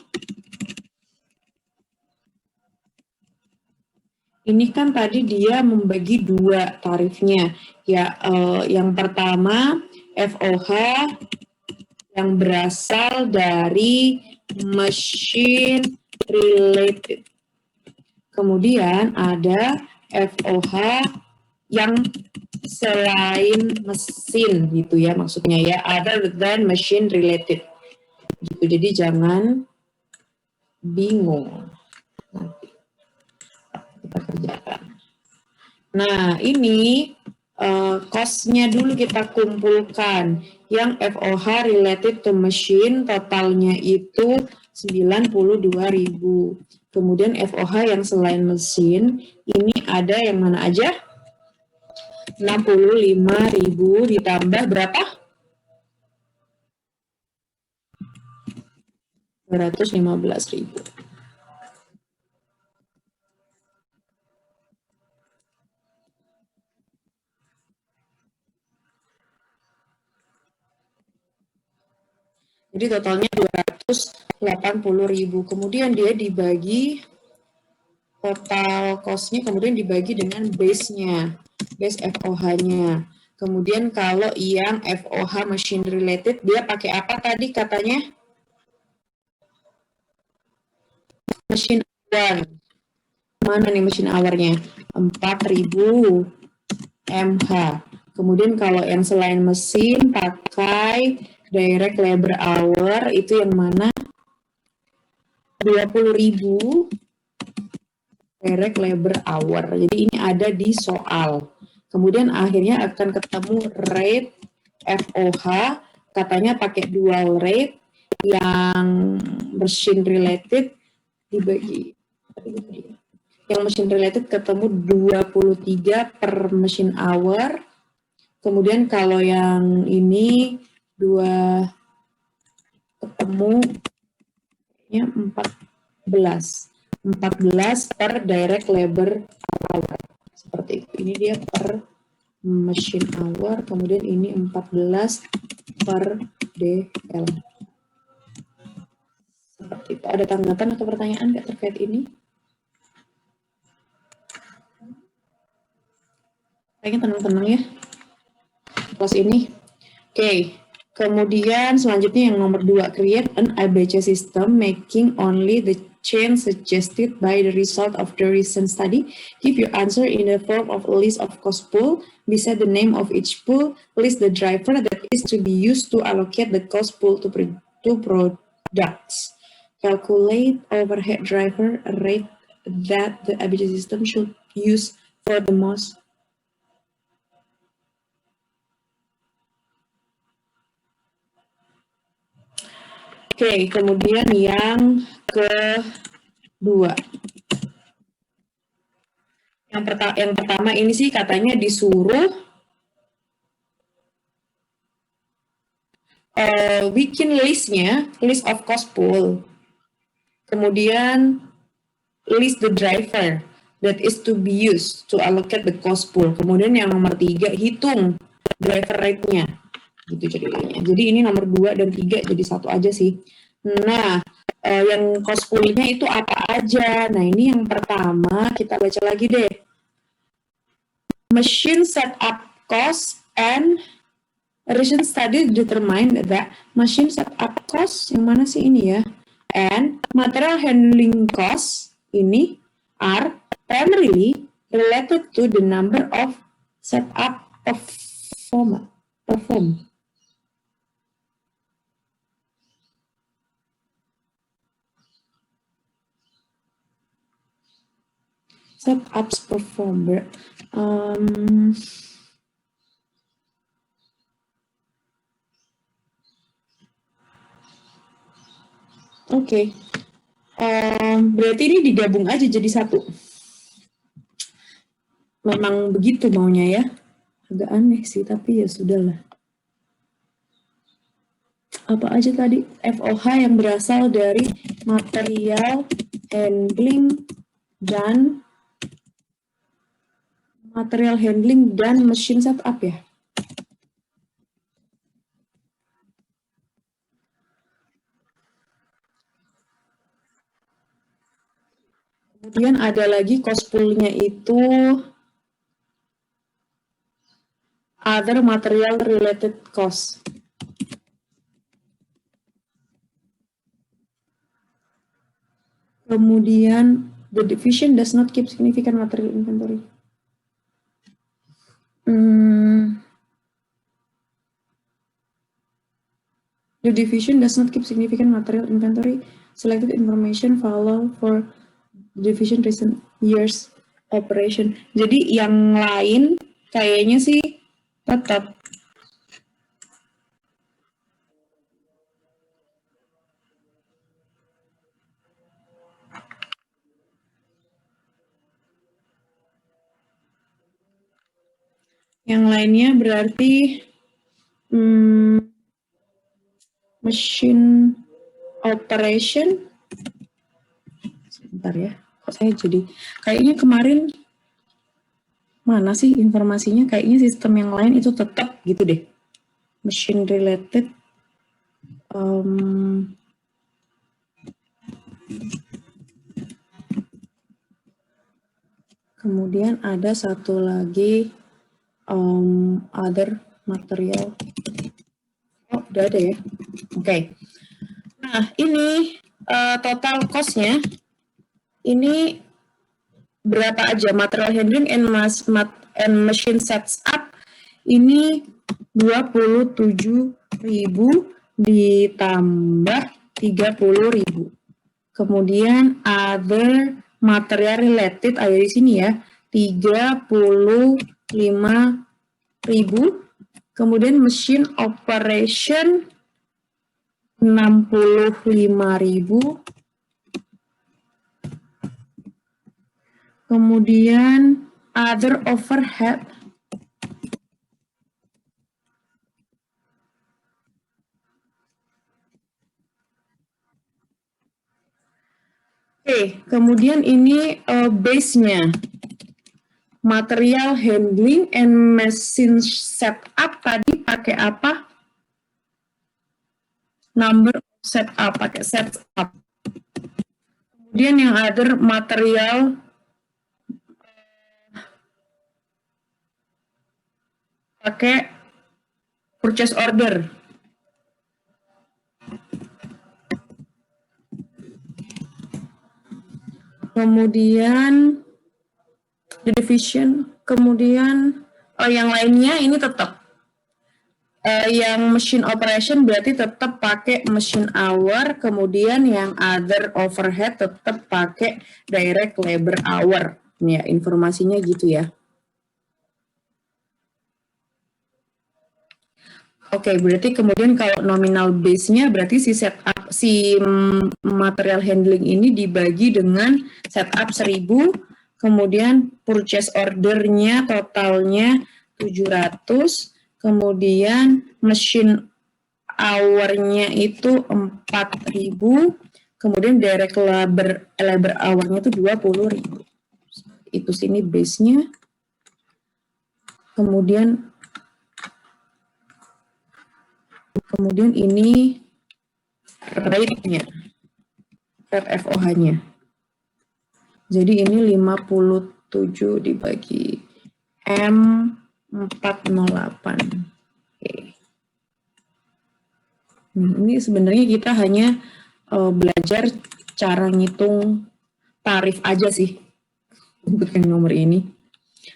kan tadi dia membagi dua tarifnya. Ya, yang pertama FOH yang berasal dari machine related. Kemudian ada FOH yang selain mesin gitu ya, maksudnya ya, other than machine related. Gitu. Jadi jangan bingung. Nanti kita kerjakan. Nah, ini cost-nya dulu kita kumpulkan. Yang FOH related to machine totalnya itu 92.000. Kemudian FOH yang selain mesin ini ada yang mana aja? 65.000 ditambah berapa? 215.000. Jadi totalnya 280.000. Kemudian dia dibagi total cost-nya, kemudian dibagi dengan base-nya, base FOH-nya. Kemudian kalau yang FOH machine related, dia pakai apa tadi katanya? Machine hour. Mana nih machine hour-nya? 4.000 mH. Kemudian kalau yang selain mesin pakai direct labor hour, itu yang mana? 20.000 direct labor hour. Jadi ini ada di soal. Kemudian akhirnya akan ketemu rate FOH, katanya pakai dual rate, yang machine related dibagi. Yang machine related ketemu 23 per machine hour. Kemudian kalau yang ini ketemu ya 14 per direct labor hour. Seperti itu. Ini dia per machine hour, kemudian ini 14 per DL. Seperti itu. Ada tanggapan atau pertanyaan nggak terkait ini? Kayaknya tenang-tenang ya. Kelas ini. Oke. Kemudian selanjutnya yang nomor 2, create an ABC system making only the change suggested by the result of the recent study. Give your answer in the form of a list of cost pool. Beside the name of each pool, list the driver that is to be used to allocate the cost pool to products. Calculate overhead driver rate that the ABC system should use for the most. Oke, kemudian yang kedua. Yang pertama ini sih katanya disuruh bikin listnya, list of cost pool. Kemudian list the driver that is to be used to allocate the cost pool. Kemudian yang nomor 3, hitung driver rate-nya. Gitu ceritanya. Jadi ini nomor 2 dan 3 jadi satu aja sih. Nah, yang cost pool-nya itu apa aja? Nah, ini yang pertama kita baca lagi deh. Machine setup cost and A recent study determined that machine setup cost, yang mana sih ini ya, and material handling cost ini are primarily related to the number of setup perform. Setups perform. Oke. Berarti ini digabung aja jadi satu. Memang begitu maunya ya. Agak aneh sih, tapi ya sudahlah. Apa aja tadi? FOH yang berasal dari material handling dan machine setup ya. Kemudian ada lagi cost pool-nya itu other material related cost. Kemudian the division does not keep significant material inventory. The division does not keep significant material inventory. Selected information follow for division recent years operation. Jadi yang lain kayaknya sih tetap. Yang lainnya berarti machine operation. Sebentar ya, kok saya jadi kayaknya kemarin mana sih informasinya? Kayaknya sistem yang lain itu tetap gitu deh. Machine related. Kemudian ada satu lagi other material. Oh, udah ada ya. Oke. Nah, ini total cost-nya ini berapa aja? Material handling and machine setup ini 27.000 ditambah 30.000. Kemudian other material related ada di sini ya, 35.000. Kemudian machine operation 65.000. Kemudian other overhead kemudian ini base-nya material handling and machine setup tadi pakai apa? Number of setup pakai setup. Kemudian yang other material pakai purchase order. Kemudian the division, kemudian yang lainnya ini tetap. Yang machine operation berarti tetap pakai machine hour, kemudian yang other overhead tetap pakai direct labor hour. Ya, informasinya gitu ya. Oke, berarti kemudian kalau nominal base-nya berarti si material handling ini dibagi dengan setup 1.000, kemudian purchase order-nya totalnya 700, kemudian machine hour-nya itu 4.000, kemudian direct labor hour-nya itu 20.000. Itu sini base-nya. Kemudian ini rate-nya, rate FOH-nya. Jadi ini 57 dibagi M408. Oke. Ini sebenarnya kita hanya belajar cara ngitung tarif aja sih untuk yang nomor ini.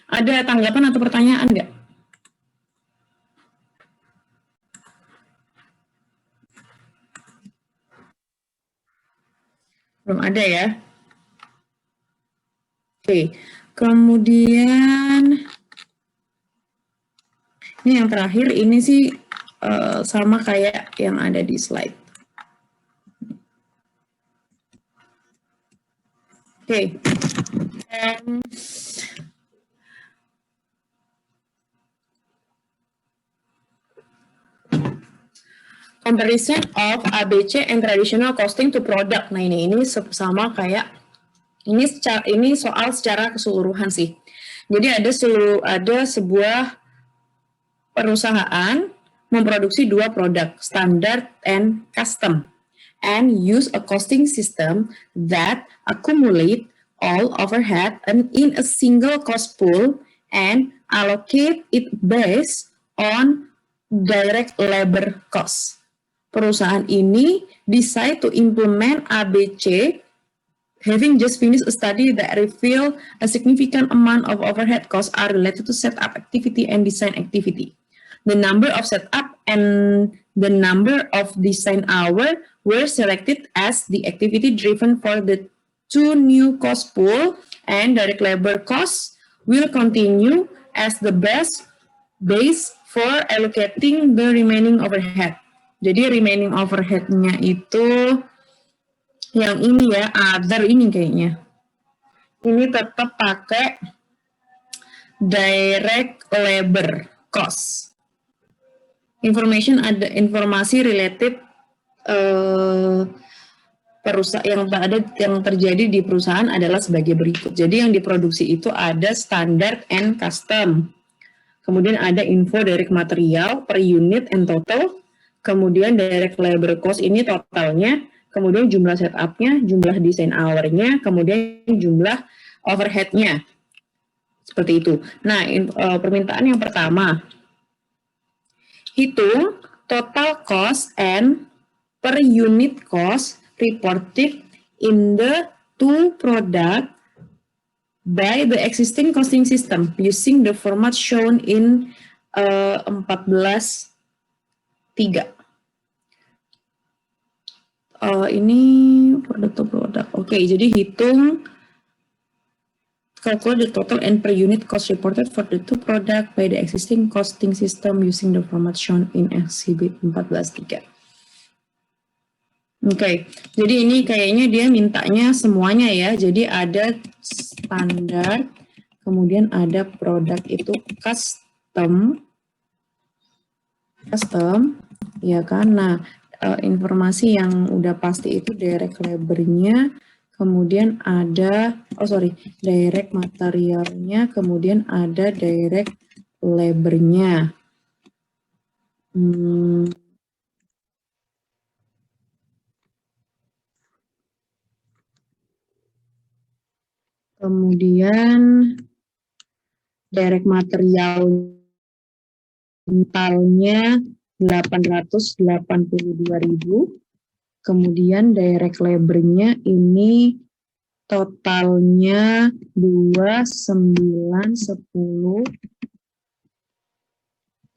Ada tanggapan atau pertanyaan nggak? Belum ada ya? Oke, kemudian ini yang terakhir, ini sih sama kayak yang ada di slide. Oke, comparison of ABC and traditional costing to product. Nah ini sama kayak ini soal secara keseluruhan sih. Jadi ada sebuah perusahaan memproduksi dua produk, standard and custom, and use a costing system that accumulate all overhead and in a single cost pool and allocate it based on direct labor cost. Perusahaan ini decide to implement ABC, having just finished a study that revealed a significant amount of overhead costs are related to setup activity and design activity. The number of setup and the number of design hour were selected as the activity driven for the two new cost pool, and direct labor costs will continue as the base for allocating the remaining overhead. Jadi remaining overhead-nya itu yang ini ya, other ini kayaknya. Ini tetap pakai direct labor cost. Informasi related perusahaan yang terjadi di perusahaan adalah sebagai berikut. Jadi yang diproduksi itu ada standard and custom. Kemudian ada info direct material per unit and total. Kemudian direct labor cost ini totalnya, kemudian jumlah setup-nya, jumlah desain hour-nya, kemudian jumlah overhead-nya. Seperti itu. Nah, permintaan yang pertama, hitung total cost and per unit cost reported in the two product by the existing costing system using the format shown in 14.3. Ini produk to product. Oke, jadi hitung calculate the total and per unit cost reported for the two product by the existing costing system using the format shown in exhibit 14.3. Oke, jadi ini kayaknya dia mintanya semuanya ya. Jadi ada standar, kemudian ada produk itu custom, ya kan. Nah, informasi yang udah pasti itu direct labor-nya, kemudian ada, direct materialnya, kemudian ada direct labor-nya. Kemudian direct material mentalnya 882.000. Kemudian direct labor-nya ini totalnya 2910.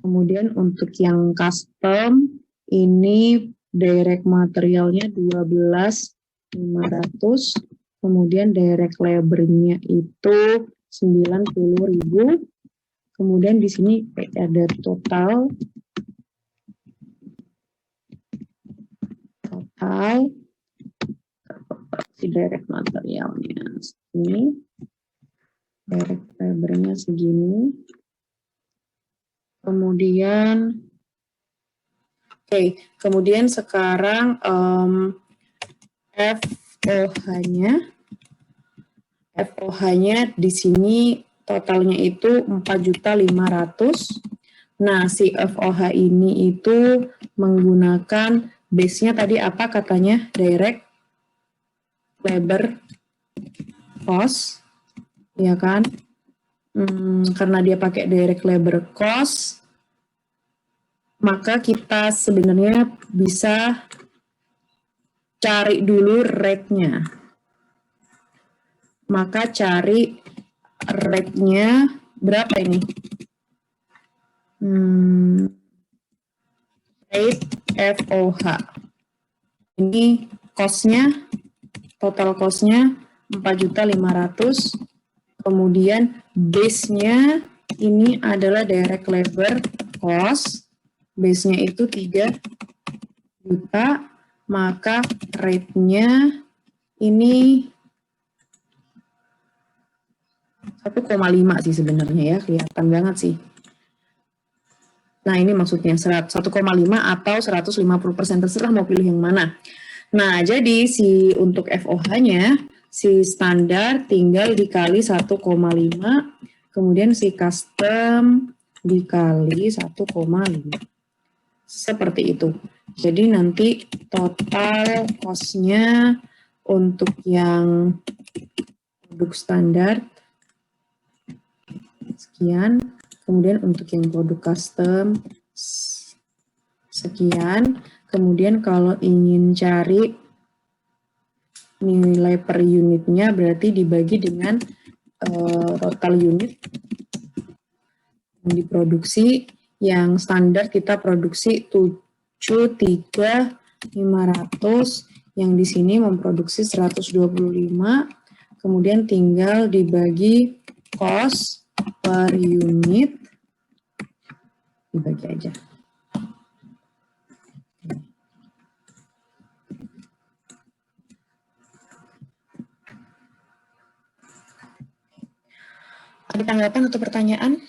Kemudian untuk yang custom ini direct materialnya 12.500. Kemudian direct labor-nya itu 90.000. Kemudian di sini ada total si direct materialnya ini, direct labor-nya segini. Kemudian kemudian sekarang FOH-nya di sini totalnya itu 4.500.000. Nah, si FOH ini itu menggunakan base-nya tadi apa katanya? Direct labor cost, ya kan? Karena dia pakai direct labor cost, maka kita sebenarnya bisa cari dulu rate-nya. Maka cari rate-nya berapa ini? Rate FOH. Ini cost-nya, total cost-nya 4.500.000. Kemudian base-nya ini adalah direct labor cost. Base-nya itu 3 juta. Maka rate-nya ini 1,5 sih sebenarnya ya, kelihatan banget sih. Nah ini maksudnya 1,5 atau 150%, terserah mau pilih yang mana. Nah jadi untuk FOH-nya, si standar tinggal dikali 1,5, kemudian si custom dikali 1,5. Seperti itu. Jadi nanti total cost-nya untuk yang produk standar sekian, kemudian untuk yang produk custom sekian, kemudian kalau ingin cari nilai per unitnya berarti dibagi dengan total unit yang diproduksi. Yang standar kita produksi 73.500, yang di sini memproduksi 125, kemudian tinggal dibagi cost per unit, dibagi aja. Ada tanggapan atau pertanyaan?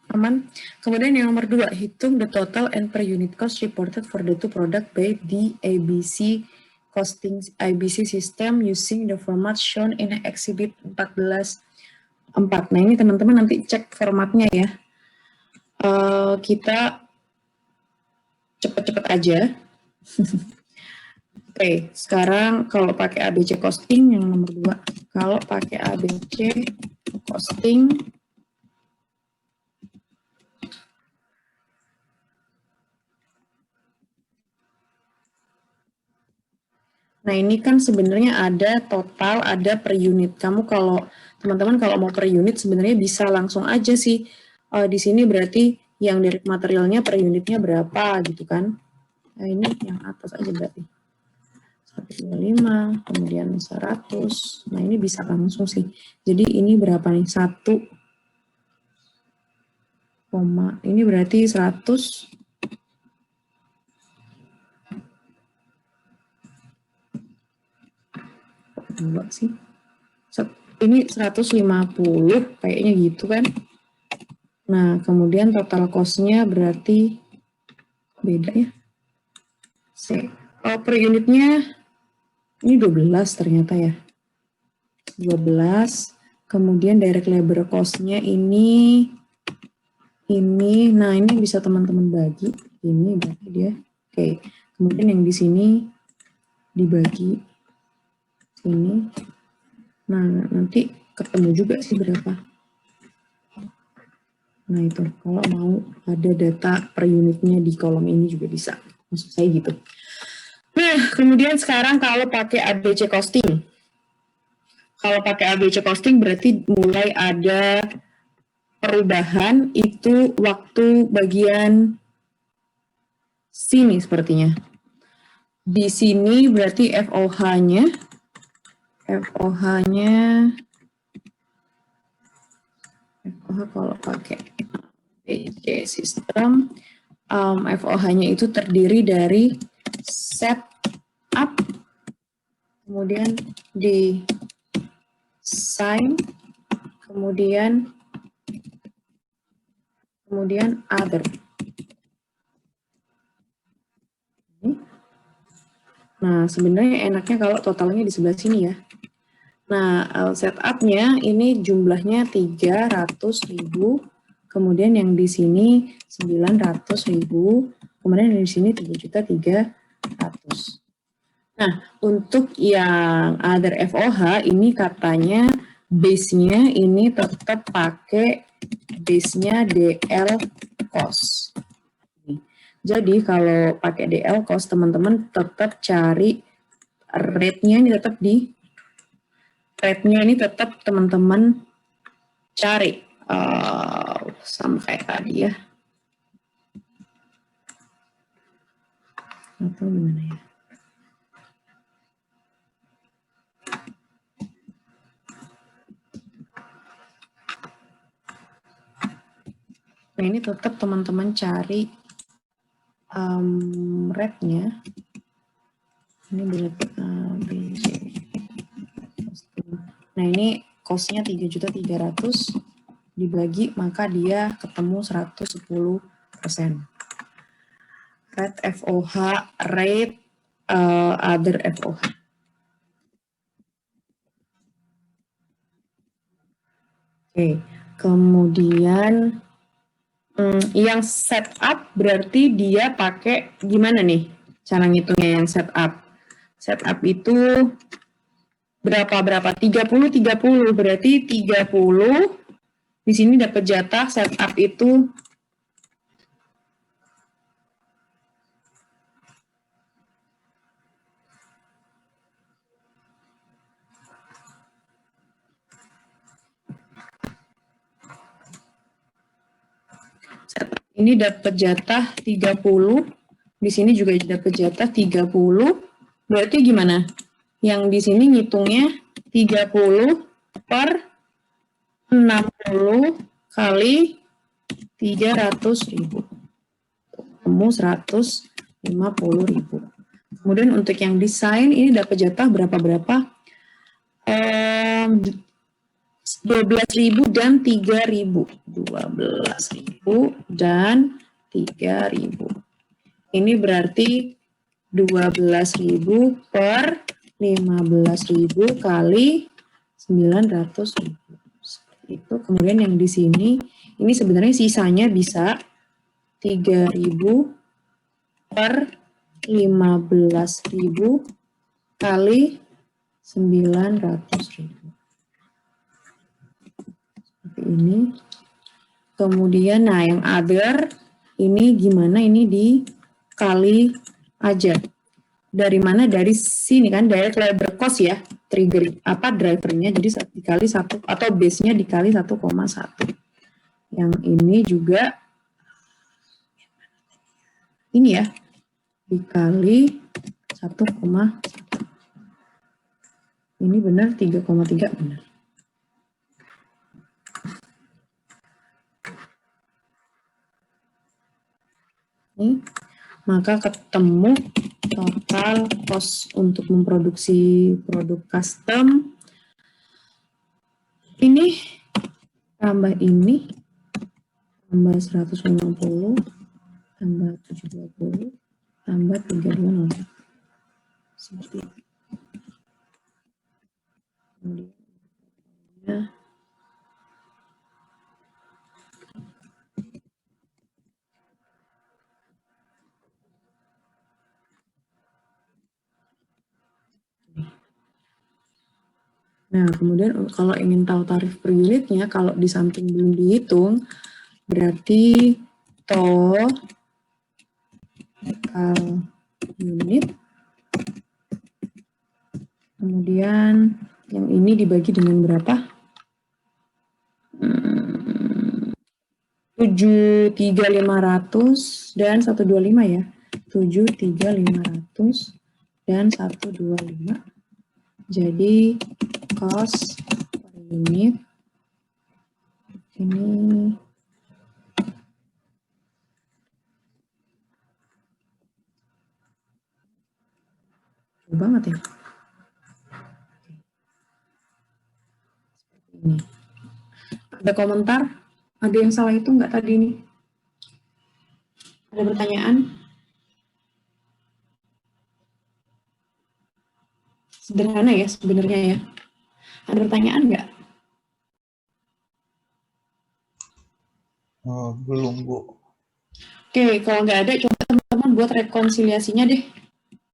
Aman. Kemudian yang nomor 2, hitung the total and per unit cost reported for the two product by the ABC costing ABC system using the format shown in exhibit 14.4. Nah ini teman-teman nanti cek formatnya ya. Kita cepet-cepet aja. Oke, sekarang kalau pakai ABC costing yang nomor 2. Kalau pakai ABC costing, nah ini kan sebenarnya ada total, ada per unit. Kamu kalau teman-teman kalau mau per unit sebenarnya bisa langsung aja sih. Di sini berarti yang direct materialnya per unitnya berapa gitu kan. Nah ini yang atas aja berarti. 125, kemudian 100. Nah ini bisa langsung sih. Jadi ini berapa nih? 1, ini berarti 100. Enggak sih. Ini 150 kayaknya gitu kan. Nah, kemudian total cost-nya berarti beda ya. Per unitnya ini 12 ternyata ya. 12. Kemudian direct labor cost-nya ini. Nah ini bisa teman-teman bagi. Ini berarti dia. Oke. Kemudian yang di sini dibagi ini. Nah, nanti ketemu juga sih berapa. Nah, itu. Kalau mau ada data per unitnya di kolom ini juga bisa. Maksud saya gitu. Nah, kemudian sekarang kalau pakai ABC costing. Kalau pakai ABC costing berarti mulai ada perubahan itu waktu bagian sini sepertinya. Di sini berarti FOH-nya kalau pakai ABC system, FOH-nya itu terdiri dari setup, kemudian design, kemudian other. Nah, sebenarnya enaknya kalau totalnya di sebelah sini ya. Nah, setup-nya ini jumlahnya 300.000, kemudian yang di sini 900.000, kemudian di sini 3.300.000. Nah, untuk yang other FOH ini katanya base-nya ini tetap pakai base-nya DL cost. Jadi kalau pakai DL cost, teman-teman tetap cari rate-nya ini tetap rate-nya ini tetap teman-teman cari sampai tadi ya. Atau gimana ya? Nah, ini tetap teman-teman cari rate-nya. Ini berat ABC. Nah, ini cost-nya 3.300.000 dibagi, maka dia ketemu 110%. Rate FOH, rate other FOH. Oke, kemudian yang setup berarti dia pakai gimana nih cara ngitungnya yang setup? Setup itu berapa? 30 berarti 30 di sini dapat jatah setup itu ini dapat jatah 30, di sini juga dapat jatah 30. Berarti gimana? Yang di sini ngitungnya 30 per 60 kali 300.000. Kamu 150.000. Kemudian untuk yang desain ini dapat jatah berapa? 12.000 dan 3.000. 12.000 dan 3.000. Ini berarti 12.000 per 15.000 kali 900.000. Itu kemudian yang di sini ini sebenarnya sisanya bisa 3.000 per 15.000 kali 900.000. Seperti ini. Kemudian, nah yang other, ini gimana? Ini dikali aja. Dari mana? Dari sini kan, direct labor cost ya. Trigger, drivernya, jadi dikali 1, atau base-nya dikali 1,1. Yang ini juga, ini ya, dikali 1,1. Ini benar 3,3 benar. Ini, maka ketemu total cost untuk memproduksi produk custom. Ini tambah ini, tambah 150, tambah 720, tambah 320. Seperti itu. Kemudian, nah, kemudian kalau ingin tahu tarif per unitnya, kalau di samping belum dihitung, berarti total unit, kemudian yang ini dibagi dengan berapa? 73500 dan 125 ya. 73500 dan 125. Jadi cost per unit ini banget ya. Ini. Ada komentar? Ada yang salah itu nggak tadi ini? Ada pertanyaan? Sederhana ya sebenarnya ya. Ada pertanyaan nggak? Oh, belum, Bu. Oke, kalau nggak ada, coba teman-teman buat rekonsiliasinya deh.